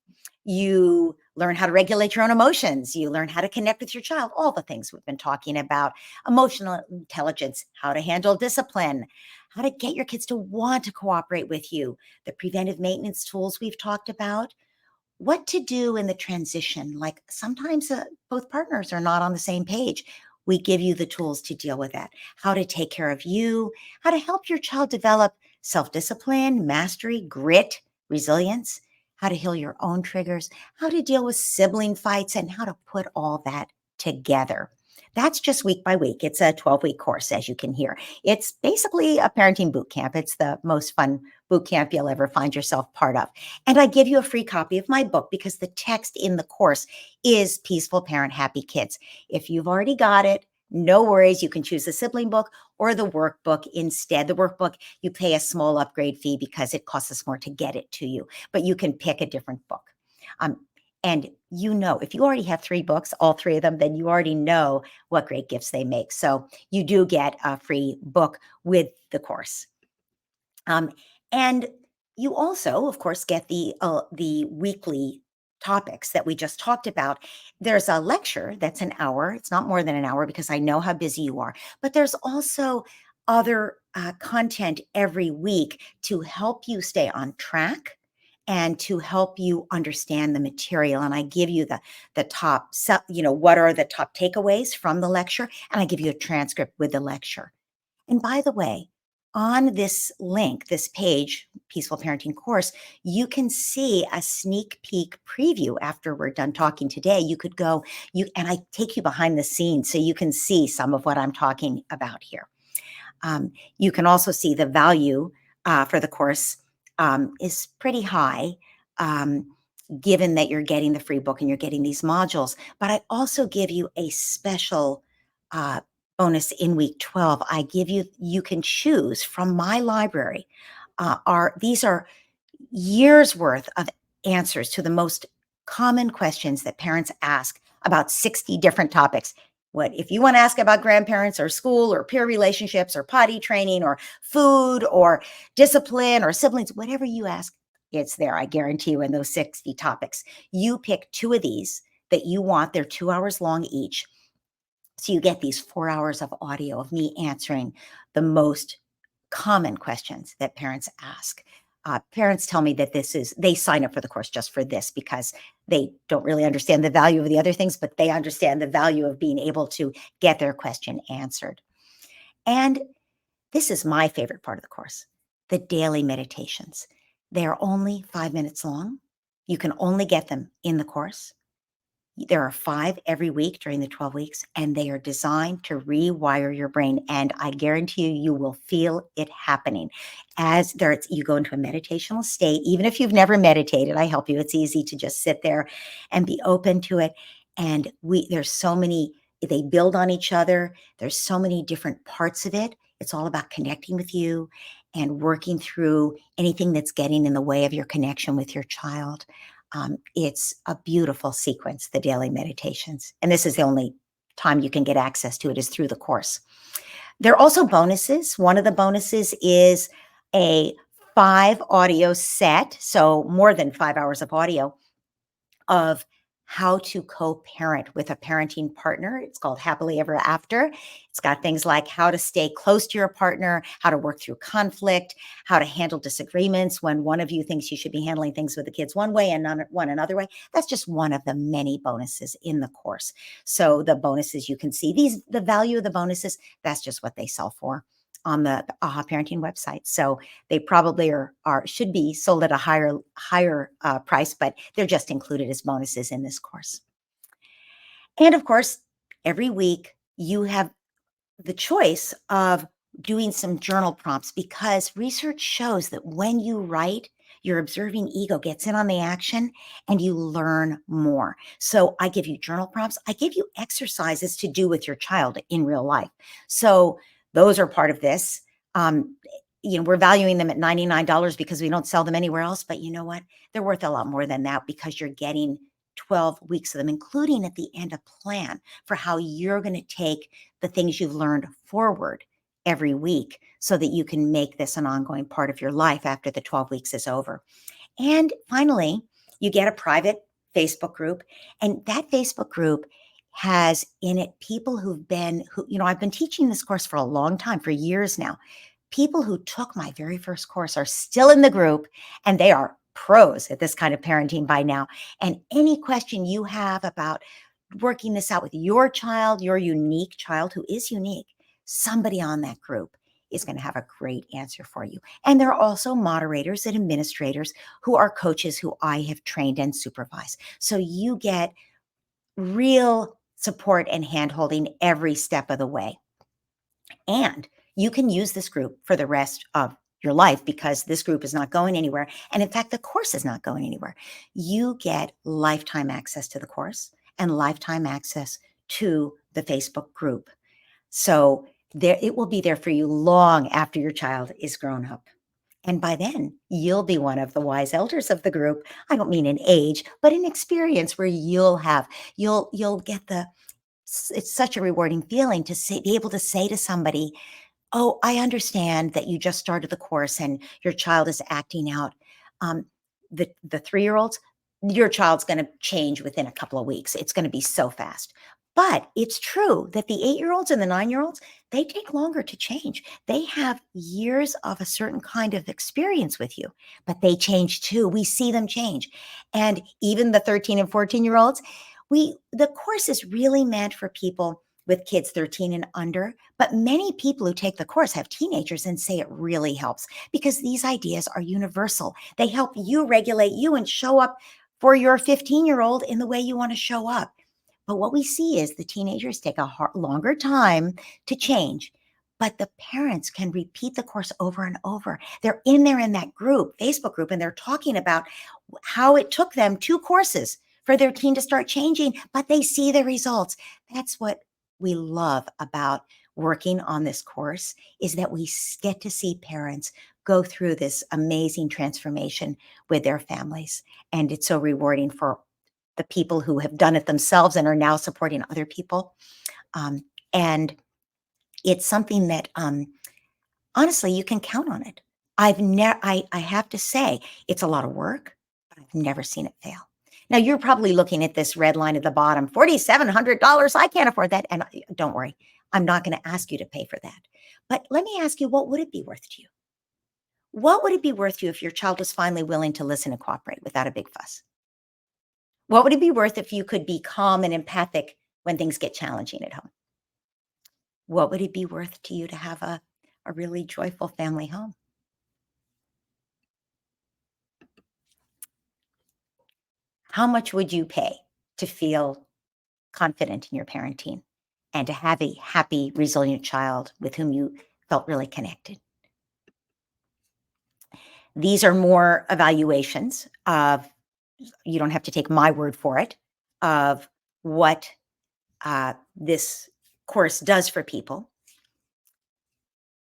You learn how to regulate your own emotions. You learn how to connect with your child, all the things we've been talking about, emotional intelligence, how to handle discipline, how to get your kids to want to cooperate with you, the preventive maintenance tools we've talked about, what to do in the transition. Like sometimes both partners are not on the same page. We give you the tools to deal with that, how to take care of you, how to help your child develop self-discipline, mastery, grit, resilience, how to heal your own triggers, how to deal with sibling fights, and how to put all that together. That's just week by week. It's a 12-week course, as you can hear. It's basically a parenting boot camp. It's the most fun boot camp you'll ever find yourself part of. And I give you a free copy of my book because the text in the course is Peaceful Parent, Happy Kids. If you've already got it, no worries. You can choose the sibling book or the workbook instead. The workbook, you pay a small upgrade fee because it costs us more to get it to you, but you can pick a different book. And if you already have 3 books, all 3 of them, then you already know what great gifts they make. So you do get a free book with the course. And you also, of course, get the weekly topics that we just talked about. There's a lecture that's an hour. It's not more than an hour because I know how busy you are. But there's also other content every week to help you stay on track and to help you understand the material. And I give you the top, what are the top takeaways from the lecture? And I give you a transcript with the lecture. And by the way, on this link, this page, Peaceful Parenting Course, you can see a sneak peek preview after we're done talking today. You could go, and I take you behind the scenes so you can see some of what I'm talking about here. You can also see the value for the course is pretty high, given that you're getting the free book and you're getting these modules. But I also give you a special bonus in week 12. You can choose from my library are these are years worth of answers to the most common questions that parents ask about 60 different topics. What if you want to ask about grandparents or school or peer relationships or potty training or food or discipline or siblings, whatever you ask, it's there. I guarantee you in those 60 topics. You pick two of these that you want. They're 2 hours long each. So you get these 4 hours of audio of me answering the most common questions that parents ask. Parents tell me that they sign up for the course just for this because they don't really understand the value of the other things, but they understand the value of being able to get their question answered. And this is my favorite part of the course, the daily meditations. They are only 5 minutes long. You can only get them in the course. There are 5 every week during the 12 weeks, and they are designed to rewire your brain. And I guarantee you, you will feel it happening as you go into a meditational state. Even if you've never meditated, I help you. It's easy to just sit there and be open to it. And there's so many, they build on each other. There's so many different parts of it. It's all about connecting with you and working through anything that's getting in the way of your connection with your child. It's a beautiful sequence, the daily meditations. And this is the only time you can get access to it is through the course. There are also bonuses. One of the bonuses is a 5 audio set, so more than 5 hours of audio of how to co-parent with a parenting partner. It's called Happily Ever After. It's got things like how to stay close to your partner, how to work through conflict, how to handle disagreements when one of you thinks you should be handling things with the kids one way and one another way. That's just one of the many bonuses in the course. So the bonuses you can see, the value of the bonuses, that's just what they sell for on the AHA Parenting website. So they probably should be sold at a higher price, but they're just included as bonuses in this course. And of course, every week you have the choice of doing some journal prompts because research shows that when you write, your observing ego gets in on the action and you learn more. So I give you journal prompts. I give you exercises to do with your child in real life. So those are part of this. We're valuing them at $99 because we don't sell them anywhere else. But you know what? They're worth a lot more than that because you're getting 12 weeks of them, including at the end a plan for how you're going to take the things you've learned forward every week so that you can make this an ongoing part of your life after the 12 weeks is over. And finally, you get a private Facebook group, and that Facebook group has in it people I've been teaching this course for a long time, for years now. People who took my very first course are still in the group, and they are pros at this kind of parenting by now. And any question you have about working this out with your child, your unique child who is unique, somebody on that group is going to have a great answer for you. And there are also moderators and administrators who are coaches who I have trained and supervised. So you get real support and handholding every step of the way. And you can use this group for the rest of your life because this group is not going anywhere. And in fact, the course is not going anywhere. You get lifetime access to the course and lifetime access to the Facebook group. So it will be there for you long after your child is grown up. And by then, you'll be one of the wise elders of the group. I don't mean in age, but in experience where you'll get it's such a rewarding feeling to be able to say to somebody, oh, I understand that you just started the course and your child is acting out. The 3-year-olds, your child's going to change within a couple of weeks. It's going to be so fast. But it's true that the 8-year-olds and the 9-year-olds, they take longer to change. They have years of a certain kind of experience with you, but they change too. We see them change. And even the 13 and 14-year-olds, the course is really meant for people with kids 13 and under, but many people who take the course have teenagers and say it really helps because these ideas are universal. They help you regulate you and show up for your 15-year-old in the way you want to show up. But what we see is the teenagers take a longer time to change, but the parents can repeat the course over and over. They're in there in that group, Facebook group, and they're talking about how it took them 2 courses for their teen to start changing, but they see the results. That's what we love about working on this course is that we get to see parents go through this amazing transformation with their families. And it's so rewarding for the people who have done it themselves and are now supporting other people. And it's something that honestly, you can count on it. I have to say, it's a lot of work, but I've never seen it fail. Now, you're probably looking at this red line at the bottom, $4,700. I can't afford that. And don't worry, I'm not going to ask you to pay for that. But let me ask you, what would it be worth to you? What would it be worth to you if your child was finally willing to listen and cooperate without a big fuss? What would it be worth if you could be calm and empathic when things get challenging at home? What would it be worth to you to have a really joyful family home? How much would you pay to feel confident in your parenting and to have a happy, resilient child with whom you felt really connected? These are more evaluations of, you don't have to take my word for it, of what this course does for people.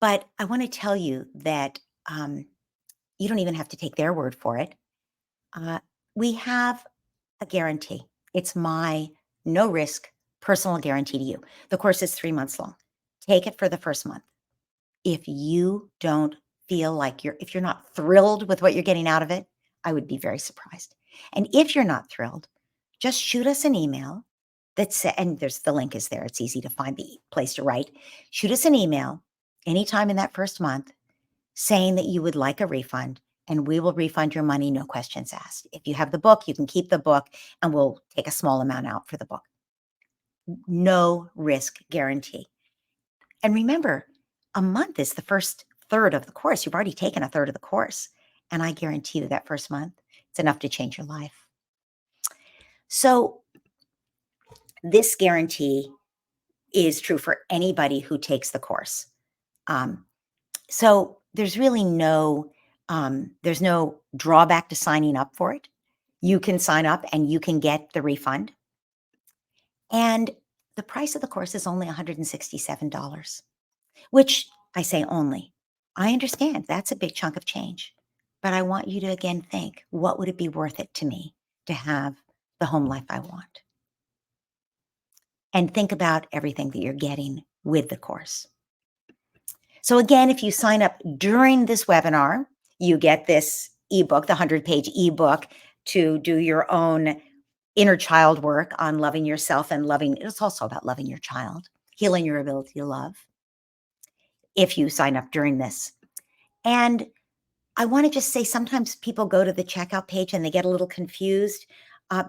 But I want to tell you that you don't even have to take their word for it. We have a guarantee. It's my no risk personal guarantee to you. The course is 3 months long. Take it for the first month. If you don't feel like if you're not thrilled with what you're getting out of it, I would be very surprised. And if you're not thrilled, just shoot us an email and the link is there. It's easy to find the place to write. Shoot us an email anytime in that first month saying that you would like a refund, and we will refund your money, no questions asked. If you have the book, you can keep the book, and we'll take a small amount out for the book. No risk guarantee. And remember, a month is the first third of the course. You've already taken a third of the course. And I guarantee you that first month, it's enough to change your life. So this guarantee is true for anybody who takes the course. So there's really there's no drawback to signing up for it. You can sign up and you can get the refund. And the price of the course is only $167, which I say only. I understand that's a big chunk of change, but I want you to again think, what would it be worth it to me to have the home life I want? And think about everything that you're getting with the course. So again, if you sign up during this webinar, you get this ebook, the 100-page ebook to do your own inner child work on loving yourself and it's also about loving your child, healing your ability to love, if you sign up during this. And I want to just say, sometimes people go to the checkout page and they get a little confused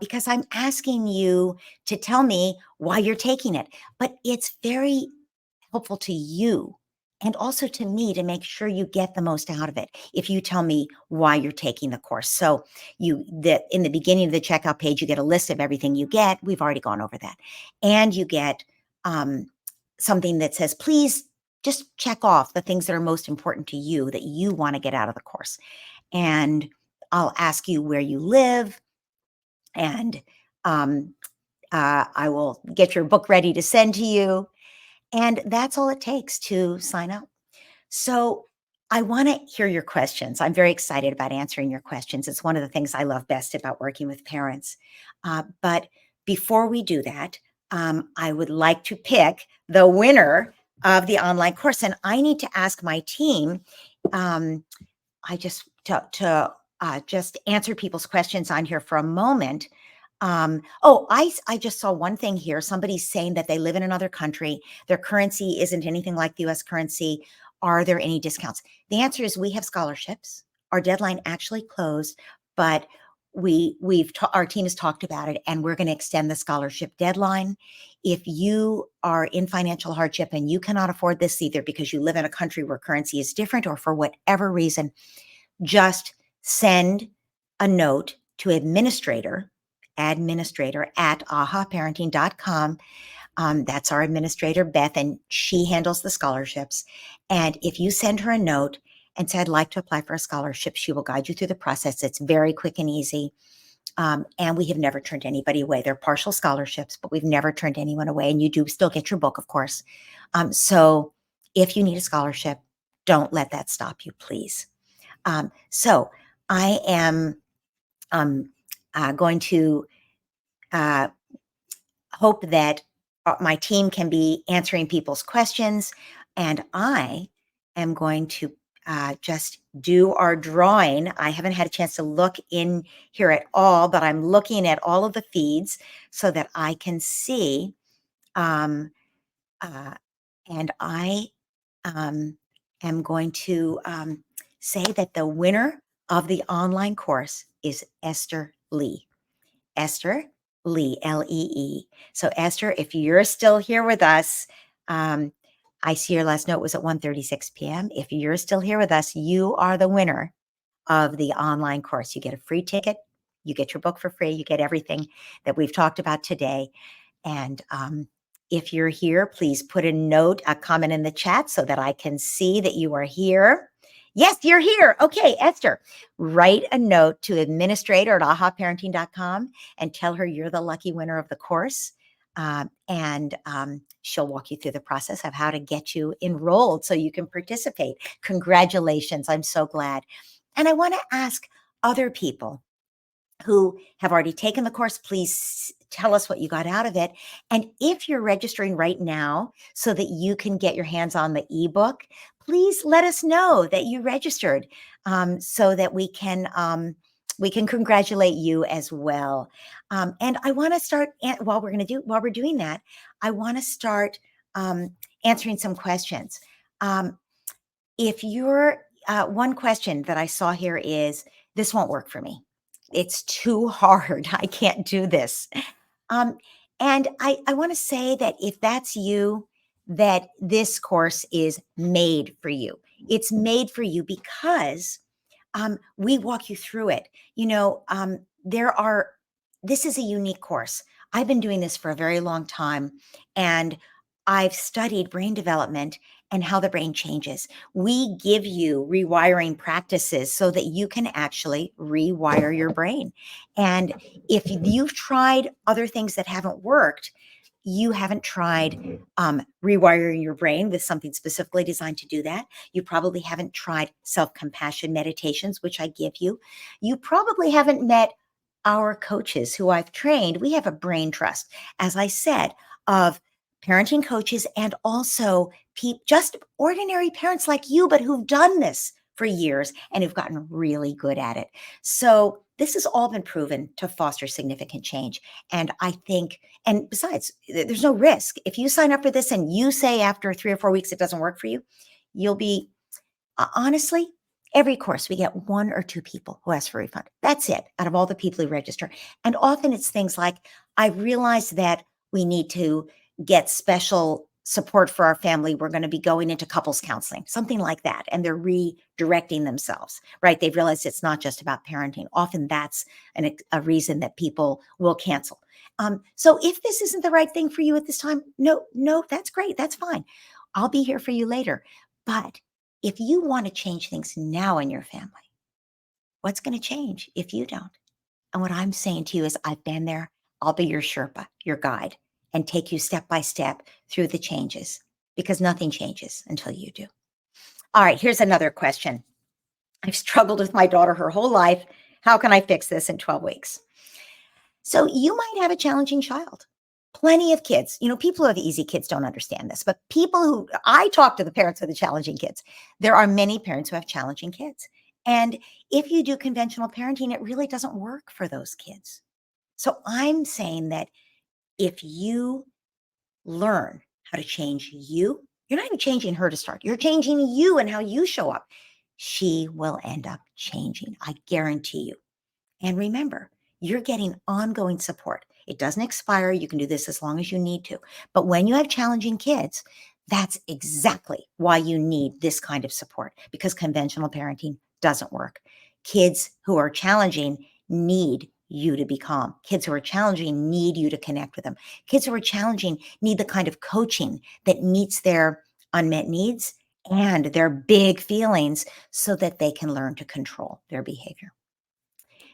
because I'm asking you to tell me why you're taking it. But it's very helpful to you and also to me to make sure you get the most out of it if you tell me why you're taking the course. So in the beginning of the checkout page, you get a list of everything you get. We've already gone over that. And you get something that says, please just check off the things that are most important to you that you want to get out of the course. And I'll ask you where you live, and I will get your book ready to send to you. And that's all it takes to sign up. So I want to hear your questions. I'm very excited about answering your questions. It's one of the things I love best about working with parents. But before we do that, I would like to pick the winner of the online course. And I need to ask my team, I just just answer people's questions on here for a moment. I just saw one thing here. Somebody's saying that they live in another country. Their currency isn't anything like the US currency. Are there any discounts? The answer is we have scholarships. Our deadline actually closed, but our team has talked about it, and we're going to extend the scholarship deadline. If you are in financial hardship and you cannot afford this, either because you live in a country where currency is different or for whatever reason, just send a note to administrator at ahaparenting.com. That's our administrator, Beth, and she handles the scholarships. And if you send her a note and say, I'd like to apply for a scholarship, she will guide you through the process. It's very quick and easy. And we have never turned anybody away. They're partial scholarships, but we've never turned anyone away. And you do still get your book, of course. So if you need a scholarship, don't let that stop you, please. So I am going to hope that my team can be answering people's questions, and I am going to just do our drawing. I haven't had a chance to look in here at all, but I'm looking at all of the feeds so that I can see. Um, uh, and I am going to say that the winner of the online course is Esther Lee. Esther Lee, Lee. So Esther, if you're still here with us, I see your last note was at 1:36 p.m. If you're still here with us, you are the winner of the online course. You get a free ticket, you get your book for free, you get everything that we've talked about today. And if you're here, please put a note, a comment in the chat so that I can see that you are here. Yes, you're here. Okay, Esther, write a note to administrator at ahaparenting.com and tell her you're the lucky winner of the course. And she'll walk you through the process of how to get you enrolled so you can participate. Congratulations. I'm so glad. And I want to ask other people who have already taken the course, please tell us what you got out of it. And if you're registering right now so that you can get your hands on the ebook, please let us know that you registered so that we can congratulate you as well. And I want to start while we're doing that, I want to start answering some questions. If you're one question that I saw here is, this won't work for me. It's too hard. I can't do this. And I want to say that if that's you, that this course is made for you. It's made for you because we walk you through it. You know, this is a unique course. I've been doing this for a very long time, and I've studied brain development and how the brain changes. We give you rewiring practices so that you can actually rewire your brain. And if you've tried other things that haven't worked, you haven't tried rewiring your brain with something specifically designed to do that. You probably haven't tried self-compassion meditations, which I give you. You probably haven't met our coaches who I've trained. We have a brain trust, as I said, of parenting coaches and also just ordinary parents like you, but who've done this for years and who've gotten really good at it. So this has all been proven to foster significant change. And I think, and besides, there's no risk. If you sign up for this and you say after 3 or 4 weeks it doesn't work for you, you'll be, honestly, every course we get 1 or 2 people who ask for a refund. That's it, out of all the people who register. And often it's things like, I realized that we need to get special support for our family. We're going to be going into couples counseling, something like that. And they're redirecting themselves, right? They've realized it's not just about parenting. Often that's a reason that people will cancel. So if this isn't the right thing for you at this time, no, that's great. That's fine. I'll be here for you later. But if you want to change things now in your family, what's going to change if you don't? And what I'm saying to you is, I've been there. I'll be your Sherpa, your guide, and take you step by step through the changes, because nothing changes until you do. All right, here's another question. I've struggled with my daughter her whole life. How can I fix this in 12 weeks? So you might have a challenging child. Plenty of kids, people who have easy kids don't understand this, but I talk to the parents of the challenging kids. There are many parents who have challenging kids. And if you do conventional parenting, it really doesn't work for those kids. So I'm saying that if you learn how to change you're not even changing her to start. You're changing you and how you show up. She will end up changing. I guarantee you. And remember, you're getting ongoing support. It doesn't expire. You can do this as long as you need to. But when you have challenging kids, that's exactly why you need this kind of support, because conventional parenting doesn't work. Kids who are challenging need you to be calm. Kids who are challenging need you to connect with them. Kids who are challenging need the kind of coaching that meets their unmet needs and their big feelings so that they can learn to control their behavior.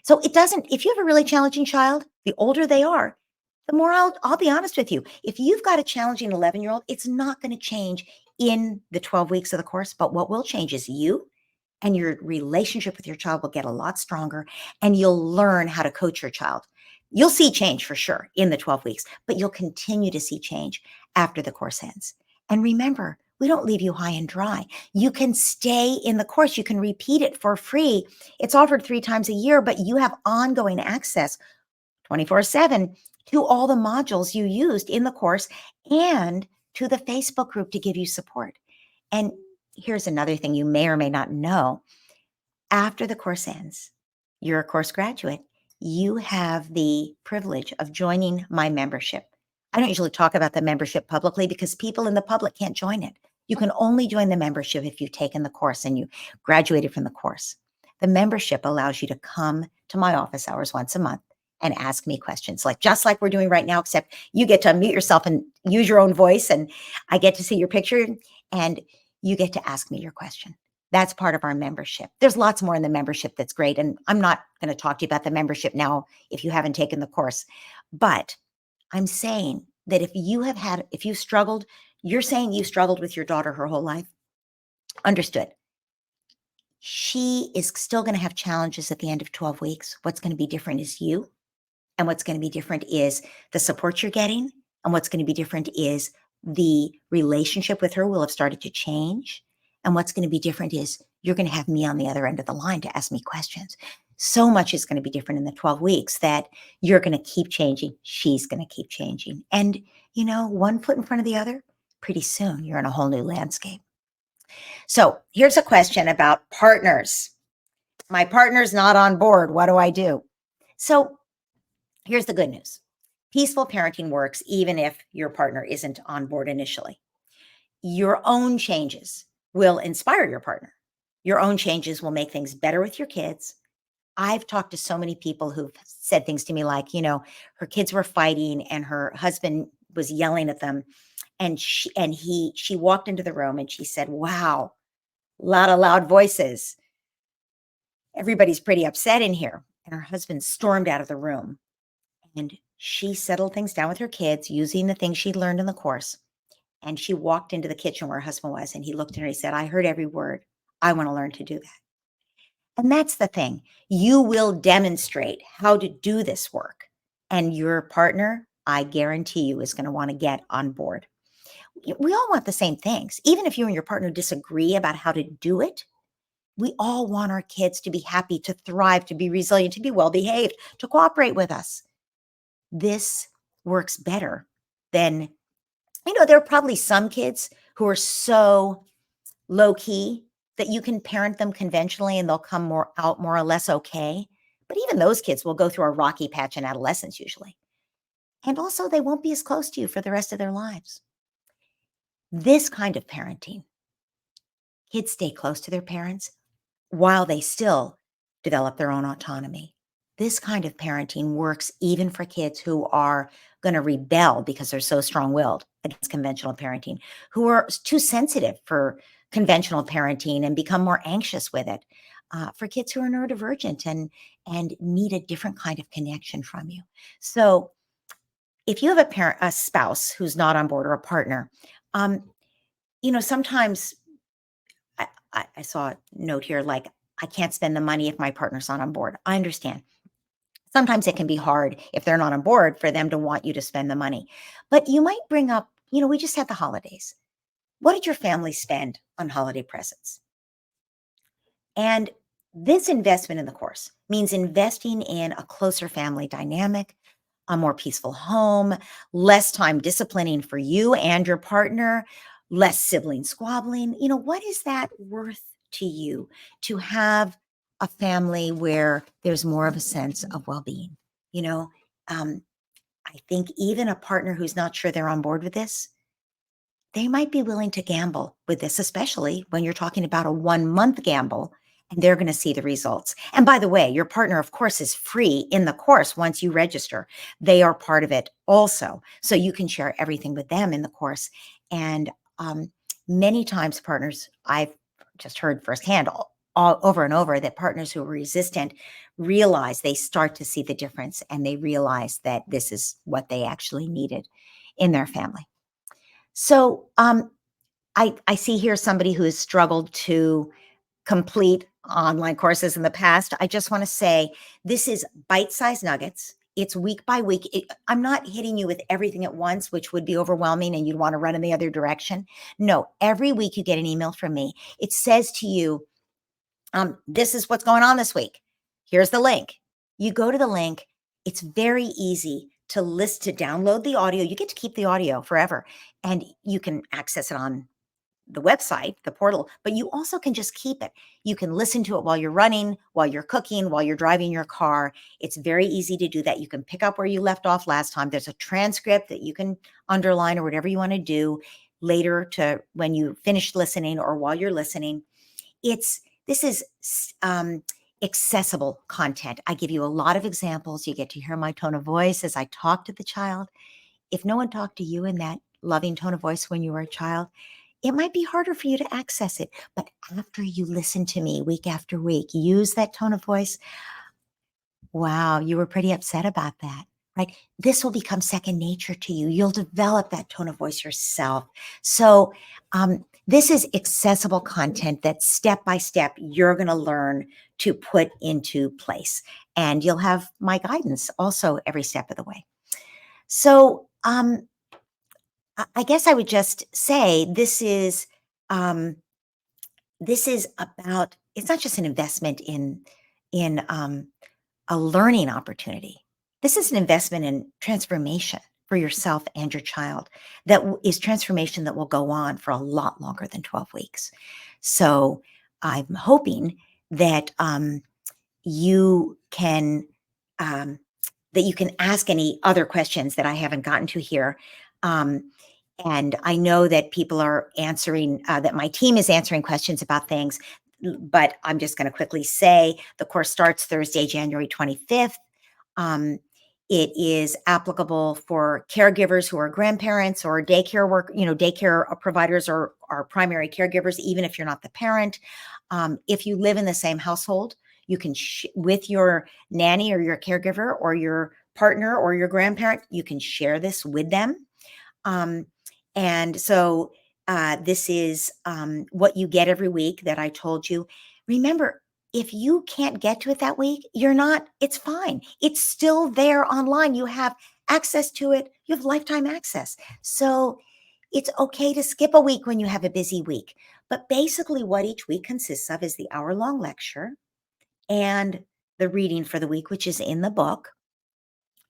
So it doesn't, if you have a really challenging child, the older they are, the more I'll be honest with you. If you've got a challenging 11-year-old, it's not going to change in the 12 weeks of the course. But what will change is you, and your relationship with your child will get a lot stronger, and you'll learn how to coach your child. You'll see change for sure in the 12 weeks, but you'll continue to see change after the course ends. And remember, we don't leave you high and dry. You can stay in the course. You can repeat it for free. It's offered 3 times a year, but you have ongoing access 24/7 to all the modules you used in the course and to the Facebook group to give you support. And here's another thing you may or may not know. After the course ends, you're a course graduate. You have the privilege of joining my membership. I don't usually talk about the membership publicly because people in the public can't join it. You can only join the membership if you've taken the course and you graduated from the course. The membership allows you to come to my office hours once a month and ask me questions, like just like we're doing right now, except you get to unmute yourself and use your own voice, and I get to see your picture and you get to ask me your question. That's part of our membership. There's lots more in the membership that's great. And I'm not going to talk to you about the membership now if you haven't taken the course. But I'm saying that if you've struggled, you're saying you struggled with your daughter her whole life. Understood. She is still going to have challenges at the end of 12 weeks. What's going to be different is you. And what's going to be different is the support you're getting. And what's going to be different is the relationship with her will have started to change. And what's going to be different is you're going to have me on the other end of the line to ask me questions. So much is going to be different in the 12 weeks that you're going to keep changing. She's going to keep changing. And, one foot in front of the other, pretty soon you're in a whole new landscape. So here's a question about partners. My partner's not on board. What do I do? So here's the good news. Peaceful parenting works even if your partner isn't on board initially. Your own changes will inspire your partner. Your own changes will make things better with your kids. I've talked to so many people who've said things to me like, her kids were fighting and her husband was yelling at them. And she walked into the room and she said, wow, a lot of loud voices. Everybody's pretty upset in here. And her husband stormed out of the room. And she settled things down with her kids using the things she'd learned in the course. And she walked into the kitchen where her husband was, and he looked at her and he said, I heard every word. I want to learn to do that. And that's the thing. You will demonstrate how to do this work. And your partner, I guarantee you, is going to want to get on board. We all want the same things. Even if you and your partner disagree about how to do it, we all want our kids to be happy, to thrive, to be resilient, to be well-behaved, to cooperate with us. This works better than, there are probably some kids who are so low key that you can parent them conventionally and they'll come out more or less okay. But even those kids will go through a rocky patch in adolescence usually. And also they won't be as close to you for the rest of their lives. This kind of parenting, kids stay close to their parents while they still develop their own autonomy. This kind of parenting works even for kids who are going to rebel because they're so strong-willed against conventional parenting, who are too sensitive for conventional parenting and become more anxious with it, for kids who are neurodivergent and need a different kind of connection from you. So if you have a spouse who's not on board or a partner, sometimes I saw a note here like, I can't spend the money if my partner's not on board. I understand. Sometimes it can be hard if they're not on board for them to want you to spend the money. But you might bring up, we just had the holidays. What did your family spend on holiday presents? And this investment in the course means investing in a closer family dynamic, a more peaceful home, less time disciplining for you and your partner, less sibling squabbling. What is that worth to you to have a family where there's more of a sense of well-being? I think even a partner who's not sure they're on board with this, they might be willing to gamble with this, especially when you're talking about a 1-month gamble and they're going to see the results. And by the way, your partner, of course, is free in the course once you register. They are part of it also. So you can share everything with them in the course. And many times partners, I've just heard firsthand, over and over that partners who are resistant realize they start to see the difference and they realize that this is what they actually needed in their family. So I see here somebody who has struggled to complete online courses in the past. I just want to say this is bite-sized nuggets. It's week by week. I'm not hitting you with everything at once, which would be overwhelming and you'd want to run in the other direction. No, every week you get an email from me. It says to you, this is what's going on this week. Here's the link. You go to the link. It's very easy to download the audio. You get to keep the audio forever and you can access it on the website, the portal, but you also can just keep it. You can listen to it while you're running, while you're cooking, while you're driving your car. It's very easy to do that. You can pick up where you left off last time. There's a transcript that you can underline or whatever you want to do later to when you finish listening or while you're listening. This is accessible content. I give you a lot of examples. You get to hear my tone of voice as I talk to the child. If no one talked to you in that loving tone of voice when you were a child, it might be harder for you to access it. But after you listen to me week after week, use that tone of voice. Wow, you were pretty upset about that, right? This will become second nature to you. You'll develop that tone of voice yourself. So this is accessible content that step by step you're going to learn to put into place. And you'll have my guidance also every step of the way. So I guess I would just say this is about, it's not just an investment in a learning opportunity. This is an investment in transformation for yourself and your child that is transformation that will go on for a lot longer than 12 weeks. So I'm hoping that you can ask any other questions that I haven't gotten to here. And I know that people are answering, that my team is answering questions about things, but I'm just going to quickly say the course starts Thursday, January 25th. It is applicable for caregivers who are grandparents or daycare daycare providers or primary caregivers, even if you're not the parent. If you live in the same household, you can, with your nanny or your caregiver or your partner or your grandparent, you can share this with them. And so this is what you get every week that I told you. Remember, if you can't get to it that week, it's fine. It's still there online. You have access to it. You have lifetime access. So it's okay to skip a week when you have a busy week. But basically what each week consists of is the hour-long lecture and the reading for the week, which is in the book.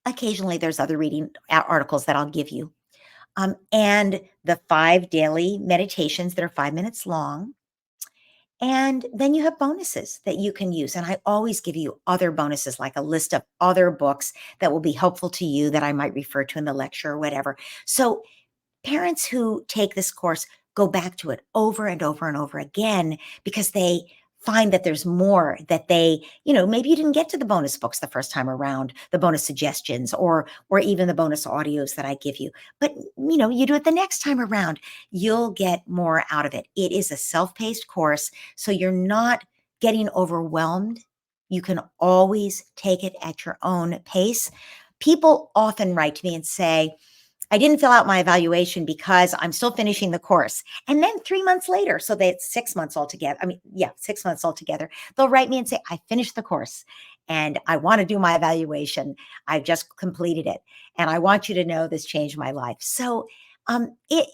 Occasionally there's other reading articles that I'll give you. And the 5 daily meditations that are 5 minutes long. And then you have bonuses that you can use. And I always give you other bonuses, like a list of other books that will be helpful to you that I might refer to in the lecture or whatever. So parents who take this course go back to it over and over and over again because they find that there's more that maybe you didn't get to the bonus books the first time around, the bonus suggestions or even the bonus audios that I give you. But, you do it the next time around, you'll get more out of it. It is a self-paced course, so you're not getting overwhelmed. You can always take it at your own pace. People often write to me and say, I didn't fill out my evaluation because I'm still finishing the course. And then 3 months later, so that's 6 months altogether. 6 months altogether. They'll write me and say, I finished the course and I want to do my evaluation. I've just completed it. And I want you to know this changed my life. So if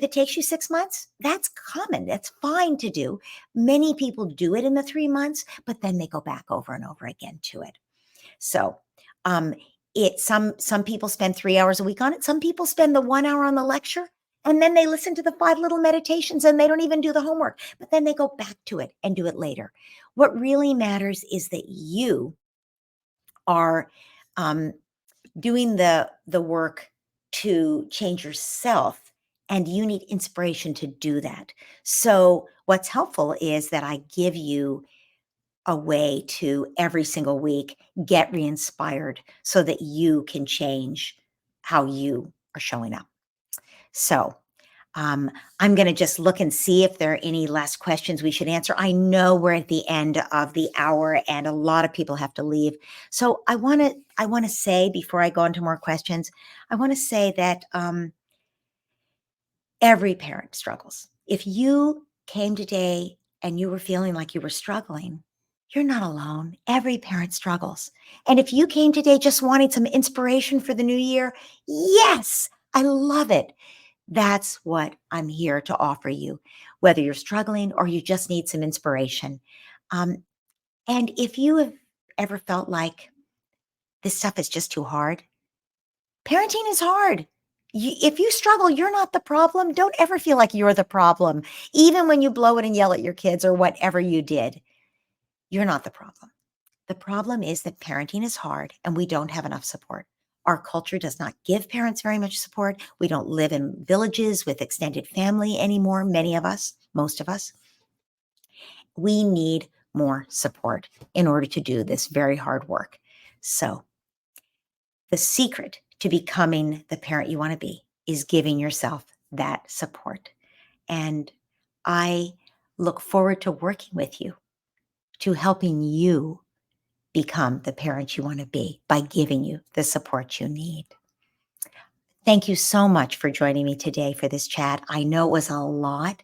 it takes you 6 months, that's common. That's fine to do. Many people do it in the 3 months, but then they go back over and over again to it. So, some people spend 3 hours a week on it. Some people spend the 1 hour on the lecture and then they listen to the 5 little meditations and they don't even do the homework, but then they go back to it and do it later. What really matters is that you are doing the work to change yourself, and you need inspiration to do that. So what's helpful is that I give you a way to every single week get re-inspired so that you can change how you are showing up. So I'm going to just look and see if there are any last questions we should answer. I know we're at the end of the hour and a lot of people have to leave. So I want to say before I go into more questions, I want to say that every parent struggles. If you came today and you were feeling like you were struggling, you're not alone. Every parent struggles. And if you came today just wanting some inspiration for the new year, yes, I love it. That's what I'm here to offer you, whether you're struggling or you just need some inspiration. Um, and if you have ever felt like this stuff is just too hard, parenting is hard. If you struggle, you're not the problem. Don't ever feel like you're the problem. Even when you blow it and yell at your kids or whatever you did, you're not the problem. The problem is that parenting is hard and we don't have enough support. Our culture does not give parents very much support. We don't live in villages with extended family anymore, many of us, most of us. We need more support in order to do this very hard work. So, the secret to becoming the parent you want to be is giving yourself that support. And I look forward to working with you, to helping you become the parent you want to be by giving you the support you need. Thank you so much for joining me today for this chat. I know it was a lot.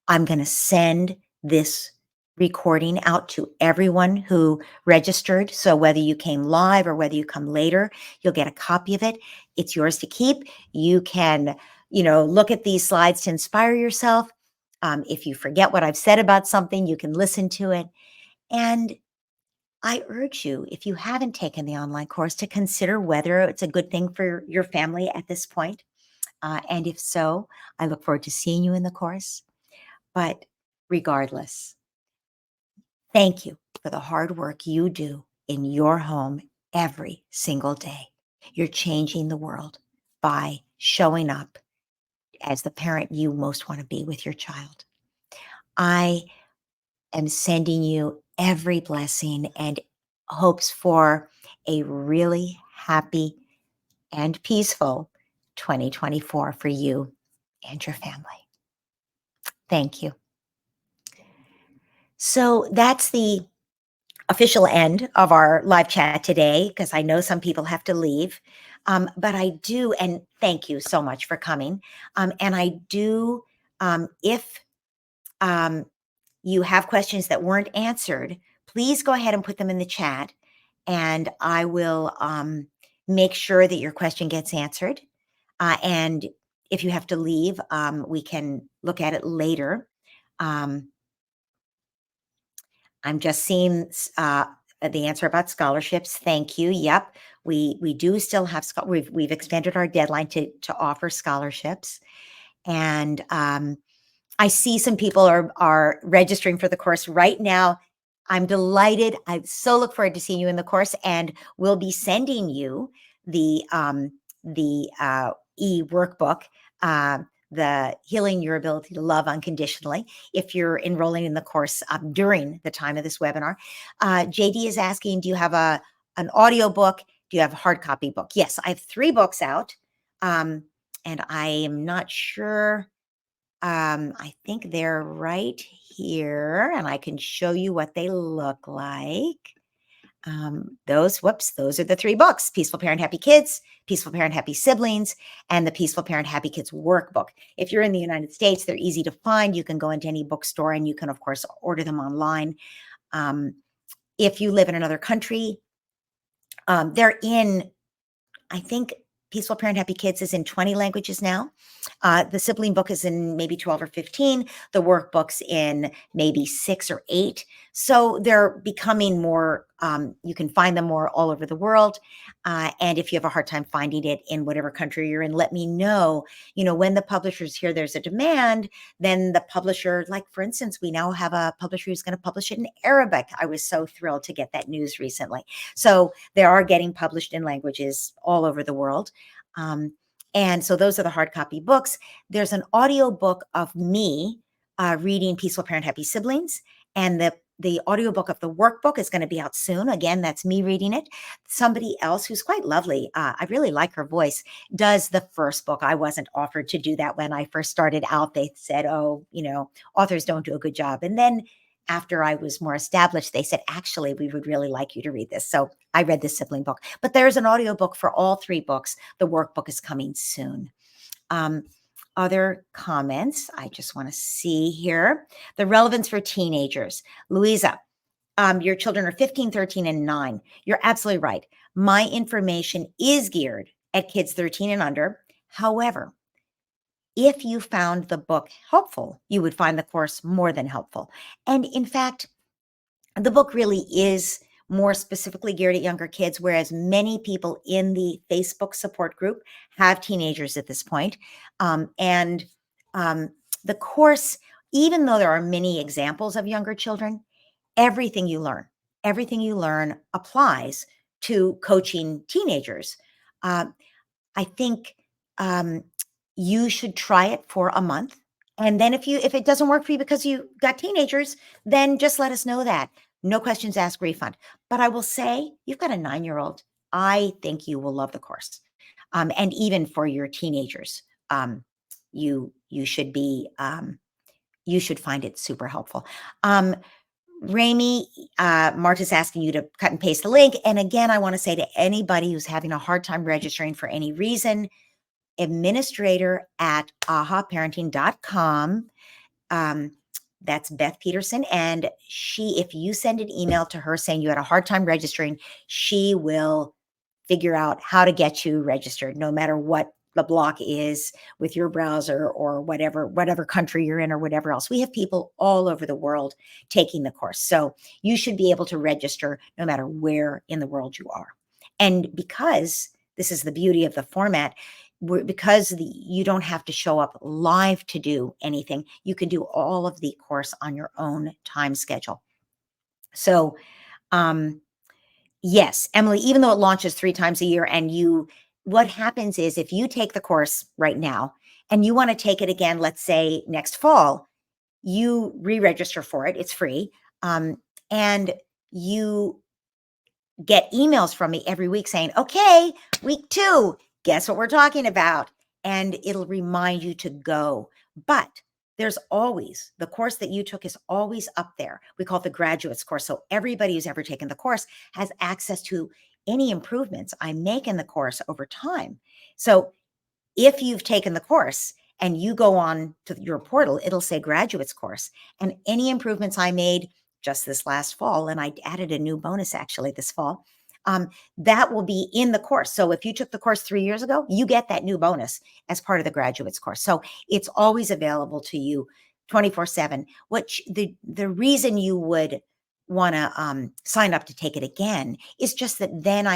I'm going to send this recording out to everyone who registered. So whether you came live or whether you come later, you'll get a copy of it. It's yours to keep. You can, look at these slides to inspire yourself. If you forget what I've said about something, you can listen to it. And I urge you, if you haven't taken the online course, to consider whether it's a good thing for your family at this point. And if so, I look forward to seeing you in the course. But regardless, thank you for the hard work you do in your home every single day. You're changing the world by showing up as the parent you most want to be with your child. I am sending you every blessing and hopes for a really happy and peaceful 2024 for you and your family. Thank you. So that's the official end of our live chat today, because I know some people have to leave. But I do, and thank you so much for coming. And I do, if you have questions that weren't answered, please go ahead and put them in the chat, and I will make sure that your question gets answered. And if you have to leave, we can look at it later. I'm just seeing the answer about scholarships. Thank you. Yep, we do still have we've expanded our deadline to offer scholarships, and I see some people are registering for the course right now. I'm delighted. I so look forward to seeing you in the course, and we'll be sending you the e-workbook, the Healing Your Ability to Love Unconditionally, if you're enrolling in the course during the time of this webinar. JD is asking, do you have an audio book? Do you have a hard copy book? Yes, I have 3 books out, and I am not sure. I think they're right here, and I can show you what they look like. Those are the 3 books: Peaceful Parent, Happy Kids, Peaceful Parent, Happy Siblings, and the Peaceful Parent, Happy Kids workbook. If you're in the United States, they're easy to find. You can go into any bookstore and you can, of course, order them online. If you live in another country, they're in, I think, Peaceful Parent, Happy Kids is in 20 languages now. The sibling book is in maybe 12 or 15. The workbook's in maybe 6 or 8. So they're becoming more, you can find them more all over the world. And if you have a hard time finding it in whatever country you're in, let me know. When the publishers hear there's a demand, then the publisher, like for instance, we now have a publisher who's going to publish it in Arabic. I was so thrilled to get that news recently. So they are getting published in languages all over the world. And so those are the hard copy books. There's an audio book of me reading Peaceful Parent, Happy Siblings, and the the audiobook of the workbook is going to be out soon. Again, that's me reading it. Somebody else who's quite lovely, I really like her voice, does the first book. I wasn't offered to do that when I first started out. They said, oh, authors don't do a good job. And then after I was more established, they said, actually, we would really like you to read this. So I read the sibling book, but there's an audiobook for all 3 books. The workbook is coming soon. Other comments I just want to see here. The relevance for teenagers. Louisa, your children are 15, 13, and 9. You're absolutely right. My information is geared at kids 13 and under. However, if you found the book helpful, you would find the course more than helpful. And in fact, the book really is more specifically geared at younger kids, whereas many people in the Facebook support group have teenagers at this point. And the course, even though there are many examples of younger children, everything you learn applies to coaching teenagers. I think you should try it for a month. And then if it doesn't work for you because you got teenagers, then just let us know that. No questions asked, refund. But I will say, you've got a 9-year-old. I think you will love the course. And even for your teenagers, you should find it super helpful. Rami, Marta's asking you to cut and paste the link. And again, I want to say to anybody who's having a hard time registering for any reason, administrator at ahaparenting.com. That's Beth Peterson. And if you send an email to her saying you had a hard time registering, she will figure out how to get you registered, no matter what the block is with your browser or whatever country you're in or whatever else. We have people all over the world taking the course. So you should be able to register no matter where in the world you are. And because this is the beauty of the format, because you don't have to show up live to do anything, you can do all of the course on your own time schedule. So, yes, Emily, even though it launches 3 times a year what happens is if you take the course right now and you want to take it again, let's say next fall, you re-register for it. It's free. And you get emails from me every week saying, okay, week 2, guess what we're talking about? And it'll remind you to go. But there's always, the course that you took is always up there. We call it the graduates course. So everybody who's ever taken the course has access to any improvements I make in the course over time. So if you've taken the course and you go on to your portal, it'll say graduates course. And any improvements I made just this last fall, and I added a new bonus actually this fall, that will be in the course. So if you took the course 3 years ago, you get that new bonus as part of the graduates course. So it's always available to you 24/7. Which the reason you would want to sign up to take it again is just that then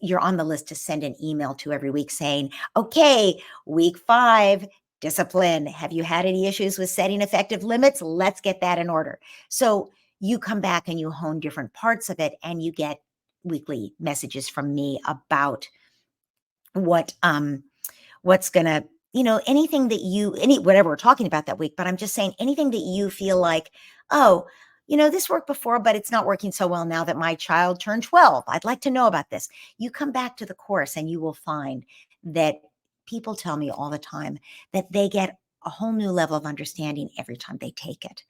you're on the list to send an email to every week saying, okay, week 5, discipline. Have you had any issues with setting effective limits? Let's get that in order. So you come back and you hone different parts of it, and you get weekly messages from me about what's going to, anything that whatever we're talking about that week. But I'm just saying anything that you feel like, oh, this worked before, but it's not working so well now that my child turned 12. I'd like to know about this. You come back to the course and you will find that people tell me all the time that they get a whole new level of understanding every time they take it.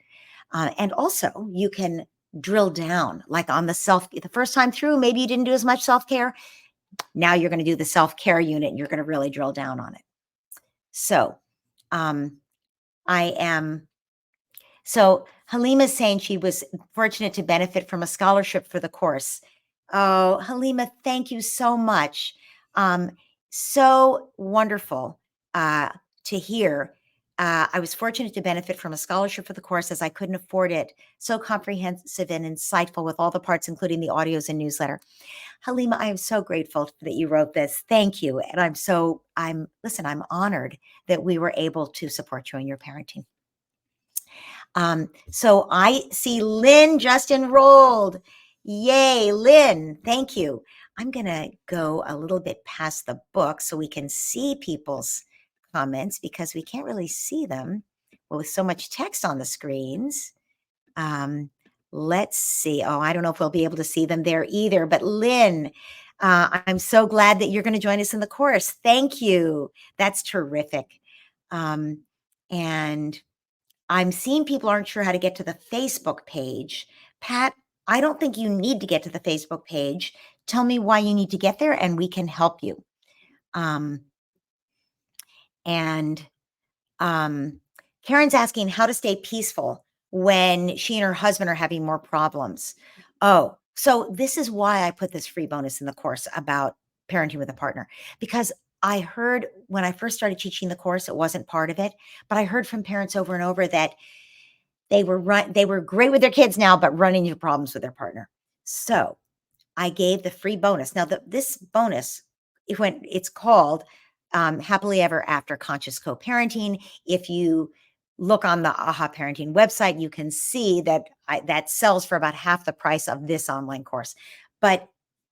And also you can drill down, like on the first time through, maybe you didn't do as much self-care. Now you're going to do the self-care unit and you're going to really drill down on it. So So Halima's saying she was fortunate to benefit from a scholarship for the course. Oh, Halima, thank you so much. So wonderful to hear. I was fortunate to benefit from a scholarship for the course as I couldn't afford it. So comprehensive and insightful with all the parts, including the audios and newsletter. Halima, I am so grateful that you wrote this. Thank you. And I'm honored that we were able to support you in your parenting. So I see Lynn just enrolled. Yay, Lynn. Thank you. I'm going to go a little bit past the book so we can see people's comments because we can't really see them with so much text on the screens. Um, let's see. Oh, I don't know if we'll be able to see them there either. But Lynn, I'm so glad that you're going to join us in the course. Thank you. That's terrific. Um, and I'm seeing people aren't sure how to get to the Facebook page. Pat, I don't think you need to get to the Facebook page. Tell me why you need to get there and we can help you. Um, and Karen's asking how to stay peaceful when she and her husband are having more problems. Oh, so this is why I put this free bonus in the course about parenting with a partner, because I heard when I first started teaching the course, it wasn't part of it, but I heard from parents over and over that they were great with their kids now, but running into problems with their partner. So I gave the free bonus. Now, this bonus, it's called Happily Ever After Conscious Co-Parenting. If you look on the AHA Parenting website, you can see that that sells for about half the price of this online course. But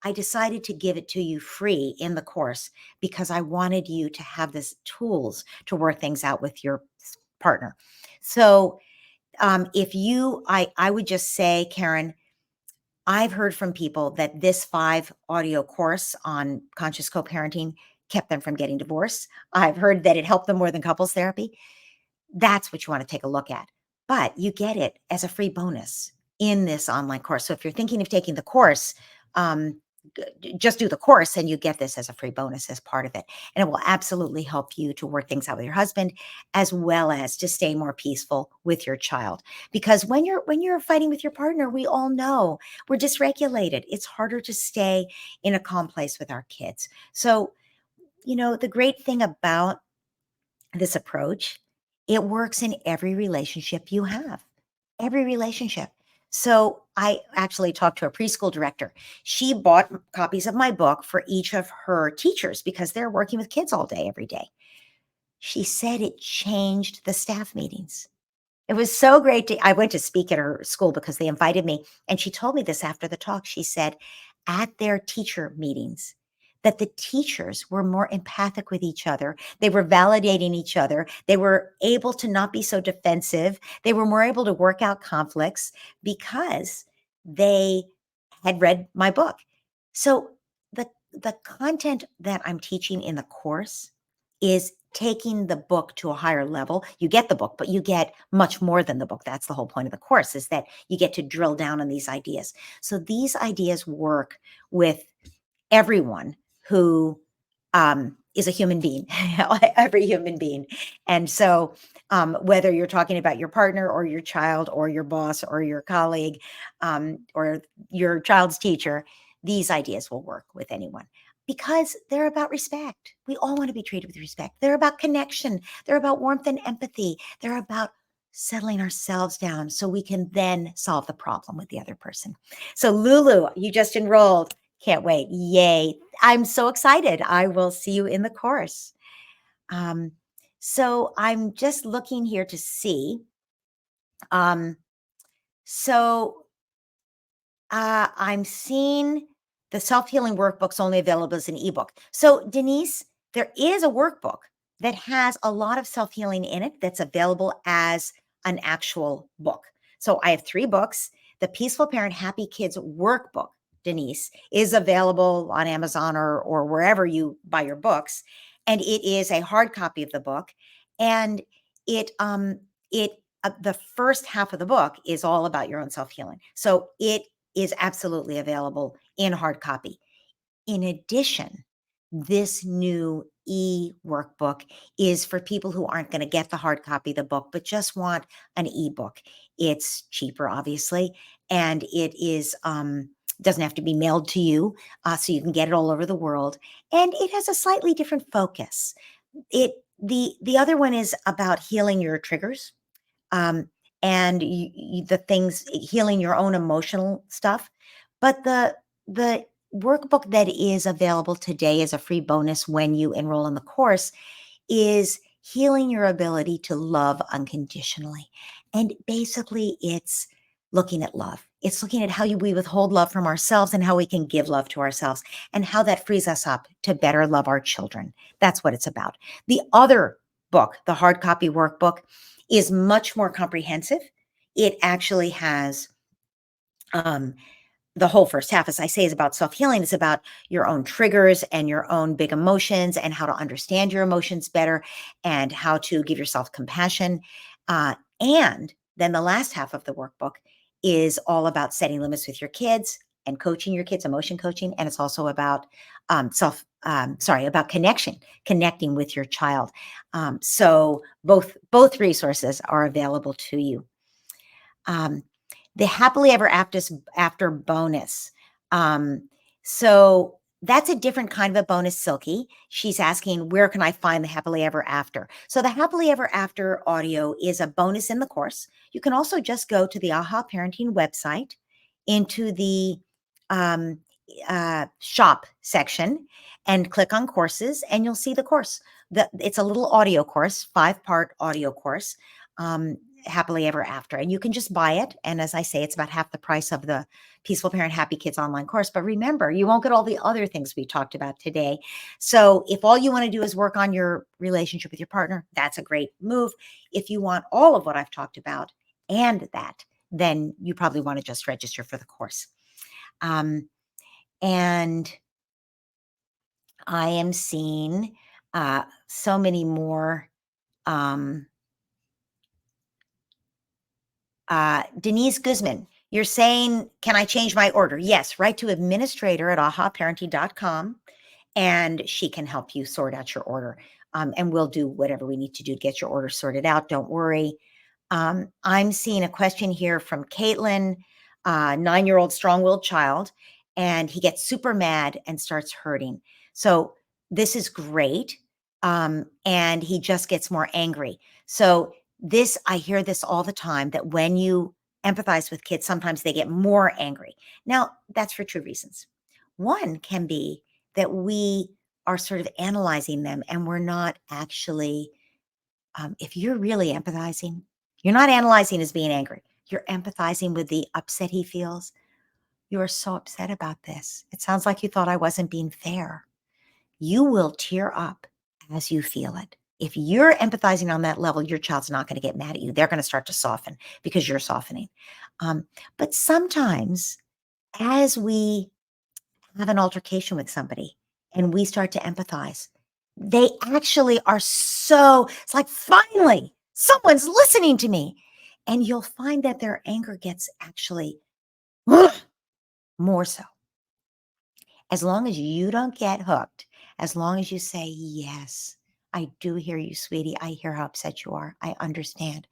I decided to give it to you free in the course because I wanted you to have this tools to work things out with your partner. So if you, I would just say, Karen, I've heard from people that this 5 audio course on conscious co-parenting kept them from getting divorced. I've heard that it helped them more than couples therapy. That's what you want to take a look at. But you get it as a free bonus in this online course. So if you're thinking of taking the course, um, just do the course and you get this as a free bonus as part of it. And it will absolutely help you to work things out with your husband as well as to stay more peaceful with your child. Because when you're fighting with your partner, we all know we're dysregulated. It's harder to stay in a calm place with our kids. So, the great thing about this approach, it works in every relationship you have, every relationship. So I actually talked to a preschool director. She bought copies of my book for each of her teachers because they're working with kids all day, every day. She said it changed the staff meetings. It was so great I went to speak at her school because they invited me, and she told me this after the talk. She said at their teacher meetings that the teachers were more empathic with each other. They were validating each other. They were able to not be so defensive. They were more able to work out conflicts because they had read my book. So the content that I'm teaching in the course is taking the book to a higher level. You get the book, but you get much more than the book. That's the whole point of the course, is that you get to drill down on these ideas. So these ideas work with everyone who is a human being, every human being. And so whether you're talking about your partner or your child or your boss or your colleague or your child's teacher, these ideas will work with anyone because they're about respect. We all want to be treated with respect. They're about connection. They're about warmth and empathy. They're about settling ourselves down so we can then solve the problem with the other person. So Lulu, you just enrolled. Can't wait. Yay. I'm so excited. I will see you in the course. So I'm just looking here to see. So I'm seeing the self-healing workbook's only available as an ebook. So Denise, there is a workbook that has a lot of self-healing in it that's available as an actual book. So I have 3 books. The Peaceful Parent Happy Kids workbook, Denise, is available on Amazon or wherever you buy your books. And it is a hard copy of the book. And the first half of the book is all about your own self-healing. So it is absolutely available in hard copy. In addition, this new e-workbook is for people who aren't going to get the hard copy of the book, but just want an ebook. It's cheaper, obviously, and it is doesn't have to be mailed to you, so you can get it all over the world. And it has a slightly different focus. The other one is about healing your triggers and the things healing your own emotional stuff. But the workbook that is available today as a free bonus when you enroll in the course is healing your ability to love unconditionally. And basically, it's looking at love. It's looking at how we withhold love from ourselves and how we can give love to ourselves and how that frees us up to better love our children. That's what it's about. The other book, the hard copy workbook, is much more comprehensive. it actually has um, the whole first half, as I say, is about self-healing. It's about your own triggers and your own big emotions and how to understand your emotions better and how to give yourself compassion. And then the last half of the workbook is all about setting limits with your kids and coaching your kids, emotion coaching. And it's also about about connecting with your child. So both resources are available to you. Um, the happily ever after bonus. Um, so that's a different kind of a bonus, Silky. She's asking, where can I find the happily ever after? So the happily ever after audio is a bonus in the course. You can also just go to the AHA Parenting website into the um, shop section and click on courses, and you'll see the course. It's a little audio course, 5-part audio course. Happily ever after, and you can just buy it, and as I say, it's about half the price of the Peaceful Parent Happy Kids online course. But remember, you won't get all the other things we talked about today. So if all you want to do is work on your relationship with your partner, that's a great move. If you want all of what I've talked about and that, then you probably want to just register for the course. And I am seeing so many more Denise Guzman, you're saying, can I change my order? Yes, write to administrator at ahaparenting.com and she can help you sort out your order. And we'll do whatever we need to do to get your order sorted out. Don't worry. I'm seeing a question here from Caitlin, 9-year-old strong-willed child, and he gets super mad and starts hurting. So this is great. And he just gets more angry. So I hear this all the time, that when you empathize with kids, sometimes they get more angry. Now, that's for two reasons. One can be that we are sort of analyzing them and we're not actually, if you're really empathizing, you're not analyzing as being angry. You're empathizing with the upset he feels. You are so upset about this. It sounds like you thought I wasn't being fair. You will tear up as you feel it. If you're empathizing on that level, your child's not going to get mad at you. They're going to start to soften because you're softening. But sometimes, as we have an altercation with somebody and we start to empathize, they actually are it's like, finally, someone's listening to me. And you'll find that their anger gets actually more so. As long as you don't get hooked, as long as you say, yes, I do hear you, sweetie. I hear how upset you are. I understand.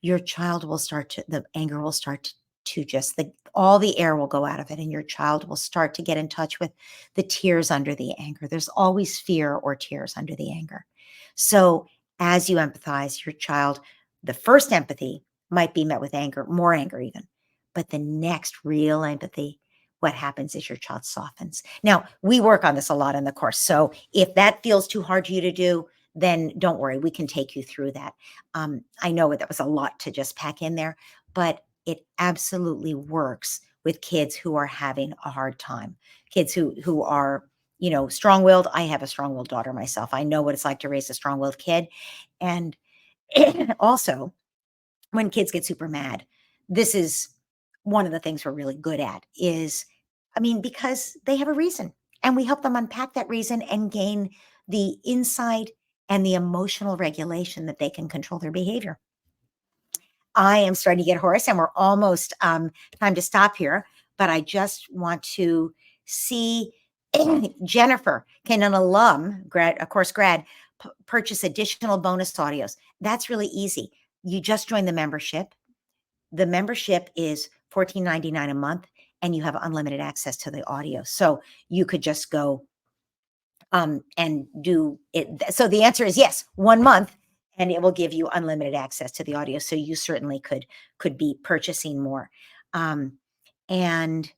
Your child will the anger will start to just, all the air will go out of it, and your child will start to get in touch with the tears under the anger. There's always fear or tears under the anger. So as you empathize, your child, the first empathy might be met with anger, more anger even, but the next real empathy, what happens is your child softens. Now, we work on this a lot in the course. So if that feels too hard for you to do, then don't worry, we can take you through that. I know that was a lot to just pack in there, but it absolutely works with kids who are having a hard time, kids who are, strong-willed. I have a strong-willed daughter myself. I know what it's like to raise a strong-willed kid. And also, when kids get super mad, this is one of the things we're really good at because they have a reason, and we help them unpack that reason and gain the insight and the emotional regulation that they can control their behavior. I am starting to get hoarse, and we're almost time to stop here, but I just want to see Jennifer, can an alum, a course grad, purchase additional bonus audios? That's really easy. You just join the membership. The membership is $14.99 a month, and you have unlimited access to the audio. So you could just go and do it. So the answer is yes, 1 month, and it will give you unlimited access to the audio. So you certainly could be purchasing more. And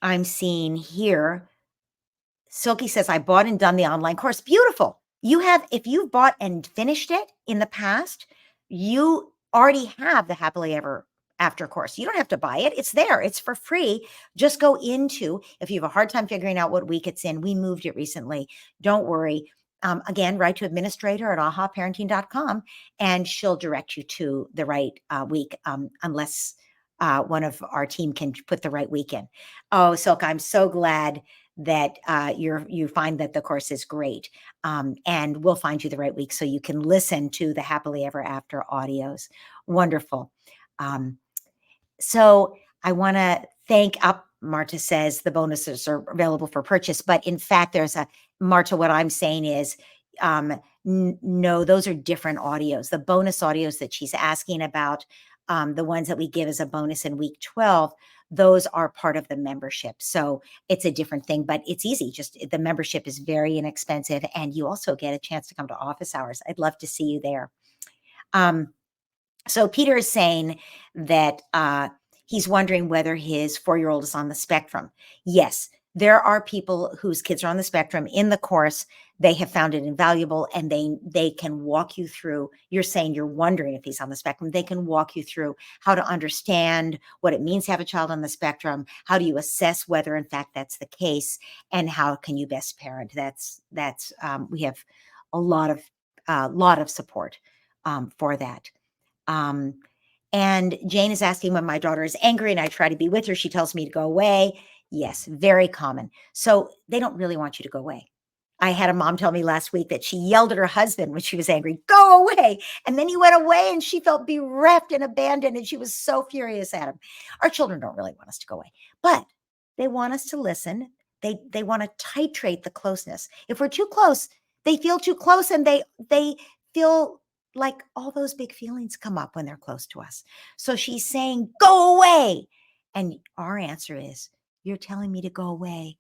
I'm seeing here, Silky says, I bought and done the online course. Beautiful. If you've bought and finished it in the past, you already have the happily ever after course. You don't have to buy it. It's there. It's for free. Just go if you have a hard time figuring out what week it's in, we moved it recently. Don't worry. again, write to administrator at ahaparenting.com and she'll direct you to the right week, unless one of our team can put the right week in. Oh, Silk, I'm so glad that you find that the course is great. And we'll find you the right week so you can listen to the Happily Ever After audios. Wonderful. So I want to thank up. Marta says the bonuses are available for purchase, but in fact, Marta, what I'm saying is, no, those are different audios. The bonus audios that she's asking about, the ones that we give as a bonus in week 12, those are part of the membership. So it's a different thing, but it's easy. Just the membership is very inexpensive. And you also get a chance to come to office hours. I'd love to see you there. So Peter is saying that he's wondering whether his 4-year-old is on the spectrum. Yes, there are people whose kids are on the spectrum in the course. They have found it invaluable and they can walk you through. You're saying you're wondering if he's on the spectrum. They can walk you through how to understand what it means to have a child on the spectrum. How do you assess whether in fact that's the case, and how can you best parent? We have a lot of support for that. And Jane is asking when my daughter is angry and I try to be with her, she tells me to go away. Yes, very common. So they don't really want you to go away. I had a mom tell me last week that she yelled at her husband when she was angry, go away. And then he went away and she felt bereft and abandoned and she was so furious at him. Our children don't really want us to go away, but they want us to listen. They want to titrate the closeness. If we're too close, they feel too close and they feel like all those big feelings come up when they're close to us. So she's saying, go away. And our answer is, you're telling me to go away.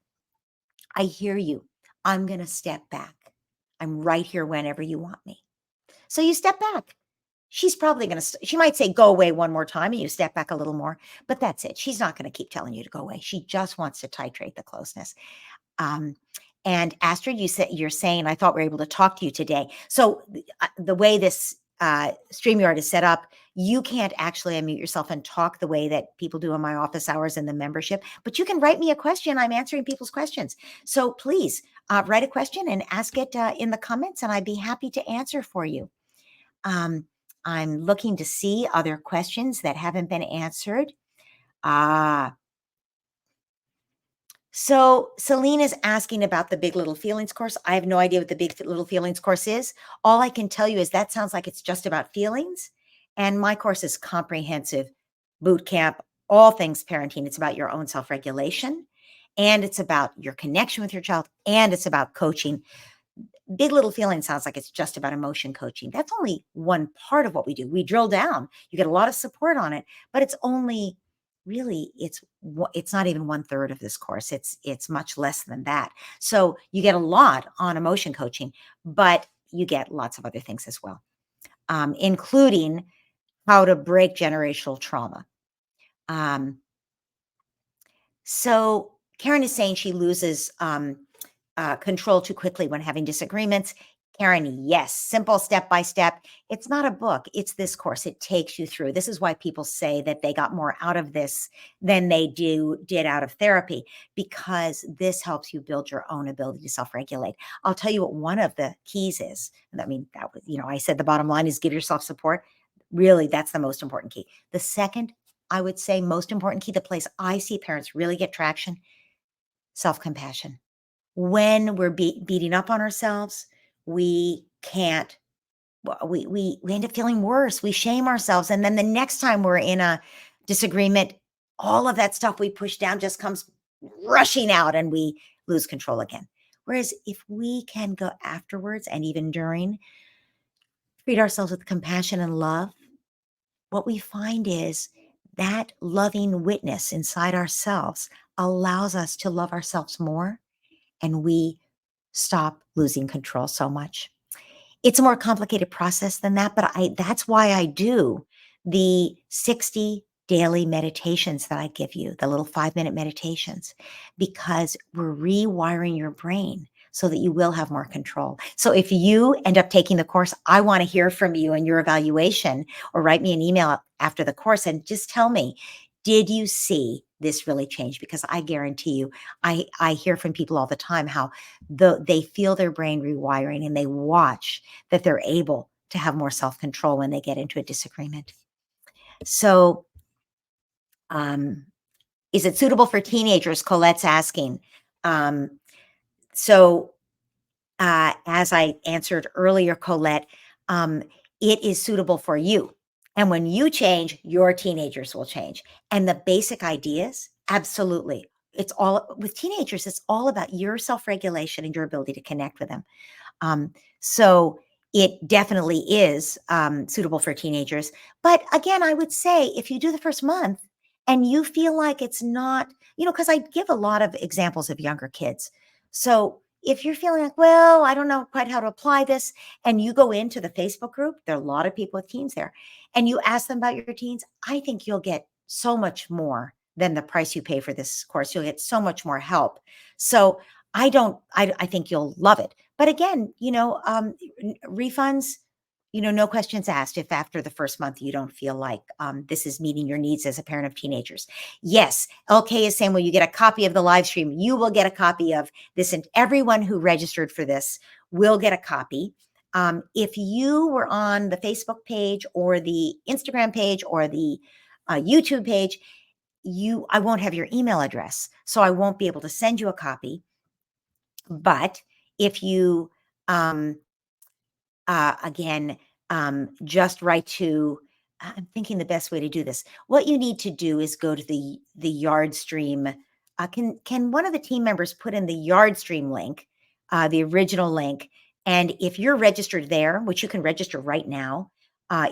I hear you. I'm going to step back. I'm right here whenever you want me. So you step back. She's probably going to, she might say, go away one more time, and you step back a little more, but that's it. She's not going to keep telling you to go away. She just wants to titrate the closeness. And Astrid, you're saying, I thought we were able to talk to you today. So the way this StreamYard is set up, you can't actually unmute yourself and talk the way that people do in my office hours in the membership, but you can write me a question. I'm answering people's questions. So please write a question and ask it in the comments, and I'd be happy to answer for you. I'm looking to see other questions that haven't been answered. So Celine is asking about the Big Little Feelings course. I have no idea what the Big Little Feelings course is. All I can tell you is that sounds like it's just about feelings. And my course is comprehensive boot camp, all things parenting. It's about your own self-regulation, and it's about your connection with your child, and it's about coaching. Big Little Feelings sounds like it's just about emotion coaching. That's only one part of what we do. We drill down. You get a lot of support on it, but it's only really, it's not even 1/3 of this course. It's much less than that. So you get a lot on emotion coaching, but you get lots of other things as well, including how to break generational trauma. So Karen is saying she loses control too quickly when having disagreements. Karen, yes, simple step by step. It's not a book. It's this course. It takes you through. This is why people say that they got more out of this than they did out of therapy, because this helps you build your own ability to self-regulate. I'll tell you what one of the keys is. I mean, that was, I said the bottom line is give yourself support. Really, that's the most important key. The second, I would say, most important key, the place I see parents really get traction, self-compassion. When we're beating up on ourselves, we can't, we end up feeling worse. We shame ourselves. And then the next time we're in a disagreement, all of that stuff we push down just comes rushing out and we lose control again. Whereas if we can go afterwards and even during, treat ourselves with compassion and love, what we find is that loving witness inside ourselves allows us to love ourselves more, and we stop losing control so much. It's a more complicated process than that, but that's why I do the 60 daily meditations that I give you, the little 5-minute meditations, because we're rewiring your brain so that you will have more control. So if you end up taking the course, I want to hear from you and your evaluation, or write me an email after the course and just tell me, did you see this really change, because I guarantee you, I hear from people all the time how they feel their brain rewiring, and they watch that they're able to have more self-control when they get into a disagreement. So, um, is it suitable for teenagers? Colette's asking. Um, so, as I answered earlier, Colette, um, it is suitable for you. And when you change, your teenagers will change. And the basic ideas, absolutely. It's all with teenagers, it's all about your self regulation and your ability to connect with them. So it definitely is suitable for teenagers. But again, I would say if you do the first month and you feel like it's not, because I give a lot of examples of younger kids. So if you're feeling like, well, I don't know quite how to apply this, and you go into the Facebook group, there are a lot of people with teens there, and you ask them about your teens, I think you'll get so much more than the price you pay for this course. You'll get so much more help. So I think you'll love it. But again, refunds, no questions asked if after the first month you don't feel like this is meeting your needs as a parent of teenagers. Yes, LK is saying, well, you get a copy of the live stream. You will get a copy of this, and everyone who registered for this will get a copy. If you were on the Facebook page or the Instagram page or the YouTube page, I won't have your email address, so I won't be able to send you a copy. But if you, again, just write to, I'm thinking the best way to do this. What you need to do is go to the Yard Stream. Can one of the team members put in the Yard Stream link, the original link? And if you're registered there, which you can register right now,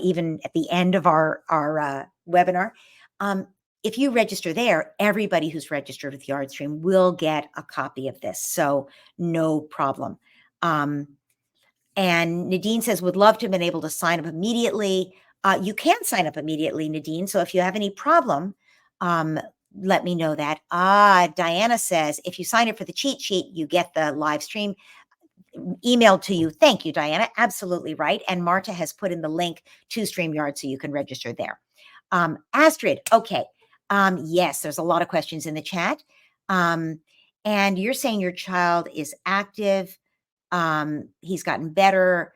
even at the end of our webinar, if you register there, everybody who's registered with Yardstream will get a copy of this. So no problem. And Nadine says, would love to have been able to sign up immediately. You can sign up immediately, Nadine. So if you have any problem, let me know that. Diana says, if you sign up for the cheat sheet, you get the live stream emailed to you. Thank you, Diana. Absolutely right. And Marta has put in the link to StreamYard so you can register there. Astrid, okay. Yes, there's a lot of questions in the chat. And you're saying your child is active. He's gotten better,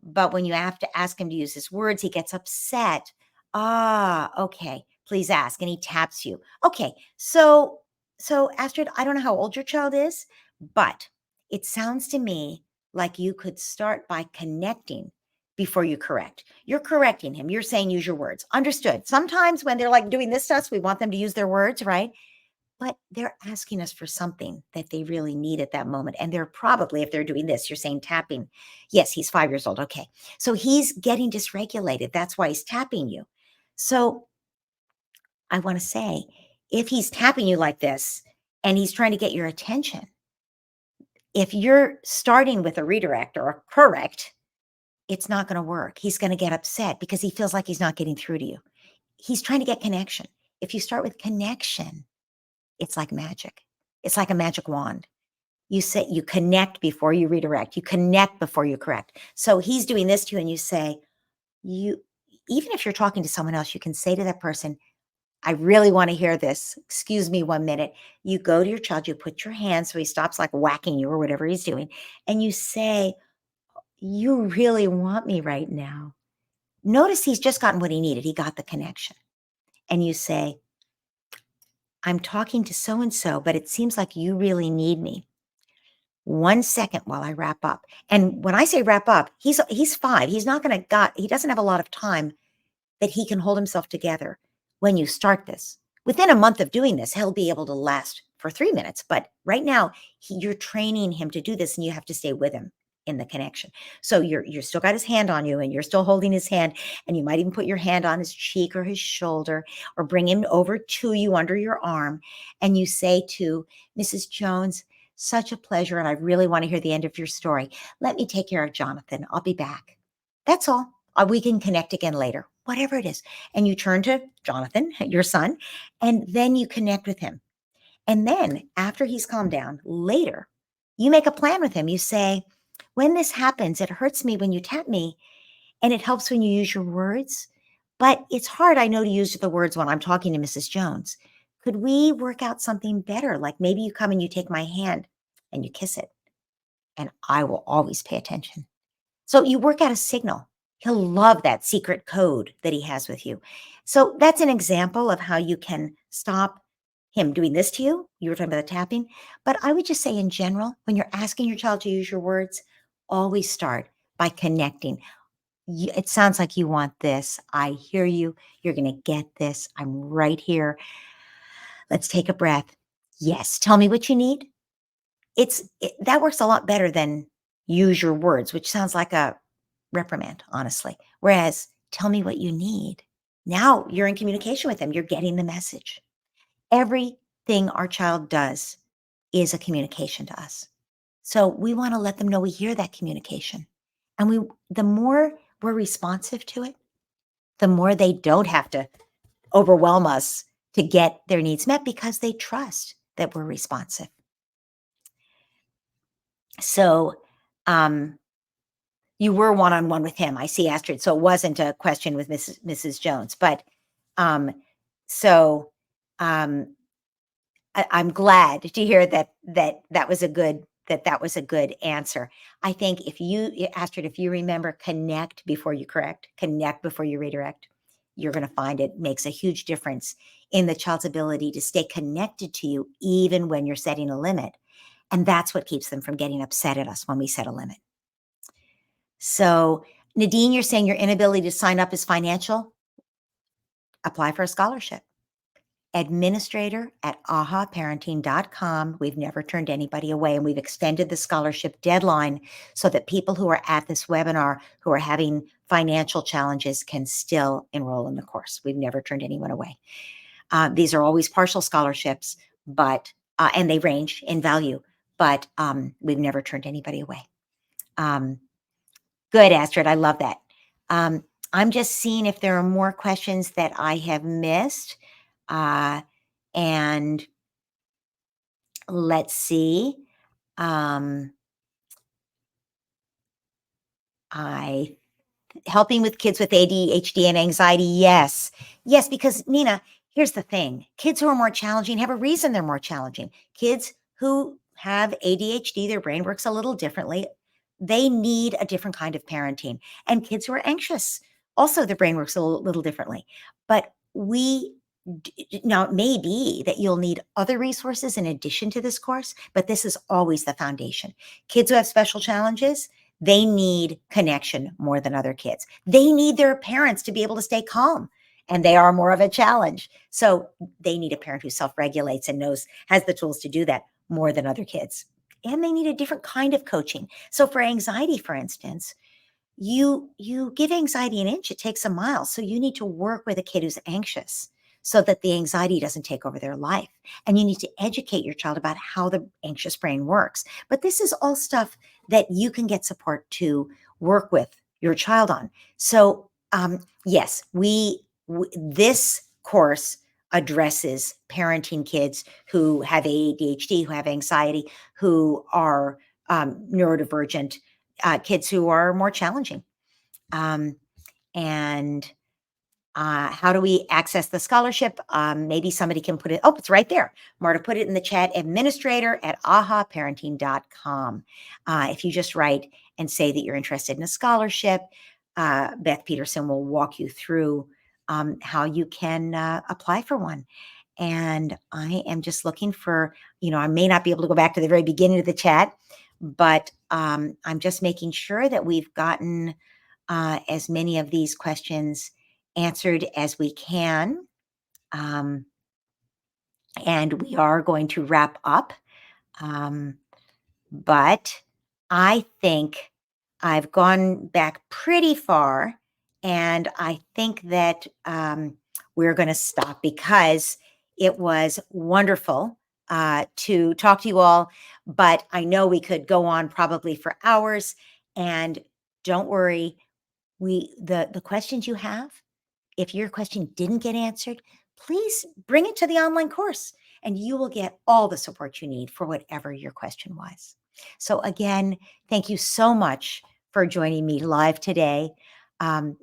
but when you have to ask him to use his words, he gets upset. Okay. Please ask. And he taps you. Okay. So Astrid, I don't know how old your child is, but it sounds to me like you could start by connecting before you correct. You're correcting him. You're saying use your words. Understood. Sometimes when they're like doing this to us, we want them to use their words, right? But they're asking us for something that they really need at that moment. And they're probably, if they're doing this, you're saying tapping. Yes, he's 5 years old. Okay. So he's getting dysregulated. That's why he's tapping you. So I want to say, if he's tapping you like this and he's trying to get your attention, if you're starting with a redirect or a correct, it's not going to work. He's going to get upset because he feels like he's not getting through to you. He's trying to get connection. If you start with connection, it's like magic. It's like a magic wand. You connect before you redirect. You connect before you correct. So he's doing this to you and you say, even if you're talking to someone else, you can say to that person, I really want to hear this. Excuse me 1 minute. You go to your child, you put your hand so he stops like whacking you or whatever he's doing. And you say, you really want me right now. Notice he's just gotten what he needed. He got the connection. And you say, I'm talking to so-and-so, but it seems like you really need me. 1 second while I wrap up. And when I say wrap up, he's 5. He doesn't have a lot of time that he can hold himself together when you start this. Within a month of doing this, he'll be able to last for 3 minutes. But right now, you're training him to do this, and you have to stay with him in the connection. So you're still got his hand on you, and you're still holding his hand, and you might even put your hand on his cheek or his shoulder, or bring him over to you under your arm, and you say to Mrs. Jones, such a pleasure, and I really want to hear the end of your story. Let me take care of Jonathan. I'll be back. That's all. We can connect again later, whatever it is. And you turn to Jonathan, your son, and then you connect with him. And then after he's calmed down, later, you make a plan with him. You say, when this happens, it hurts me when you tap me, and it helps when you use your words. But it's hard, I know, to use the words when I'm talking to Mrs. Jones. Could we work out something better? Like maybe you come and you take my hand and you kiss it, and I will always pay attention. So you work out a signal. He'll love that secret code that he has with you. So that's an example of how you can stop him doing this to you. You were talking about the tapping, but I would just say in general, when you're asking your child to use your words, always start by connecting. It sounds like you want this. I hear you. You're going to get this. I'm right here. Let's take a breath. Yes. Tell me what you need. That works a lot better than use your words, which sounds like a reprimand, honestly. Whereas tell me what you need. Now you're in communication with them. You're getting the message. Everything our child does is a communication to us. So we want to let them know we hear that communication. And the more we're responsive to it, the more they don't have to overwhelm us to get their needs met because they trust that we're responsive. So, you were one-on-one with him. I see, Astrid. So it wasn't a question with Mrs. Jones, but um, so um, I'm glad to hear that was a good answer. I think if you, Astrid, if you remember, connect before you correct, connect before you redirect, you're going to find it makes a huge difference in the child's ability to stay connected to you, even when you're setting a limit. And that's what keeps them from getting upset at us when we set a limit. So, Nadine, you're saying your inability to sign up is financial? Apply for a scholarship. Administrator at ahaparenting.com. We've never turned anybody away, and we've extended the scholarship deadline so that people who are at this webinar who are having financial challenges can still enroll in the course. We've never turned anyone away. These are always partial scholarships, but and they range in value, but we've never turned anybody away. Good, Astrid. I love that. I'm just seeing if there are more questions that I have missed. And let's see. Helping with kids with ADHD and anxiety. Yes. Yes, because Nina, here's the thing. Kids who are more challenging have a reason they're more challenging. Kids who have ADHD, their brain works a little differently. They need a different kind of parenting. And kids who are anxious, also their brain works a little differently. But now it may be that you'll need other resources in addition to this course, but this is always the foundation. Kids who have special challenges, they need connection more than other kids. They need their parents to be able to stay calm, and they are more of a challenge. So they need a parent who self-regulates and has the tools to do that more than other kids. And they need a different kind of coaching. So for anxiety, for instance, you give anxiety an inch, it takes a mile. So you need to work with a kid who's anxious so that the anxiety doesn't take over their life. And you need to educate your child about how the anxious brain works. But this is all stuff that you can get support to work with your child on. So yes, this course addresses parenting kids who have ADHD, who have anxiety, who are neurodivergent, kids who are more challenging. And how do we access the scholarship? Maybe somebody can put it. Oh, it's right there. Marta put it in the chat. Administrator at ahaparenting.com. If you just write and say that you're interested in a scholarship, Beth Peterson will walk you through how you can apply for one. And I am just looking for, I may not be able to go back to the very beginning of the chat, but I'm just making sure that we've gotten as many of these questions answered as we can. And we are going to wrap up. But I think I've gone back pretty far. And I think that we're going to stop because it was wonderful to talk to you all. But I know we could go on probably for hours. And don't worry, the questions you have, if your question didn't get answered, please bring it to the online course and you will get all the support you need for whatever your question was. So again, thank you so much for joining me live today.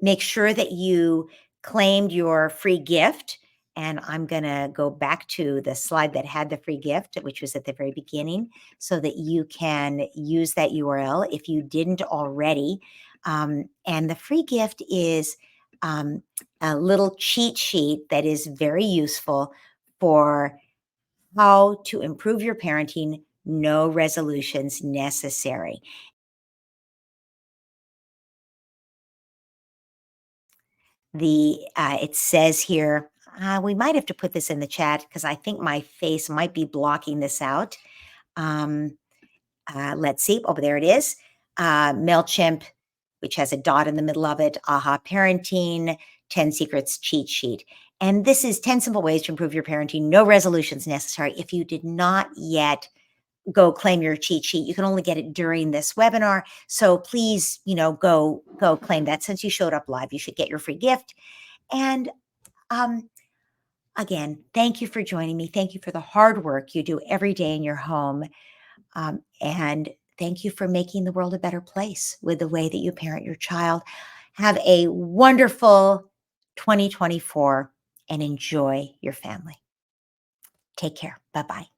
Make sure that you claimed your free gift and I'm going to go back to the slide that had the free gift, which was at the very beginning, so that you can use that URL if you didn't already. And the free gift is um, a little cheat sheet that is very useful for how to improve your parenting. No resolutions necessary. It says here, we might have to put this in the chat because I think my face might be blocking this out. Um, let's see. Oh, there it is. MailChimp, which has a dot in the middle of it. Aha Parenting, 10 Secrets Cheat Sheet. And this is 10 simple ways to improve your parenting. No resolutions necessary. If you did not yet go claim your cheat sheet, you can only get it during this webinar. So please, go claim that. Since you showed up live, you should get your free gift. And um, again, thank you for joining me. Thank you for the hard work you do every day in your home. And thank you for making the world a better place with the way that you parent your child. Have a wonderful 2024 and enjoy your family. Take care. Bye bye.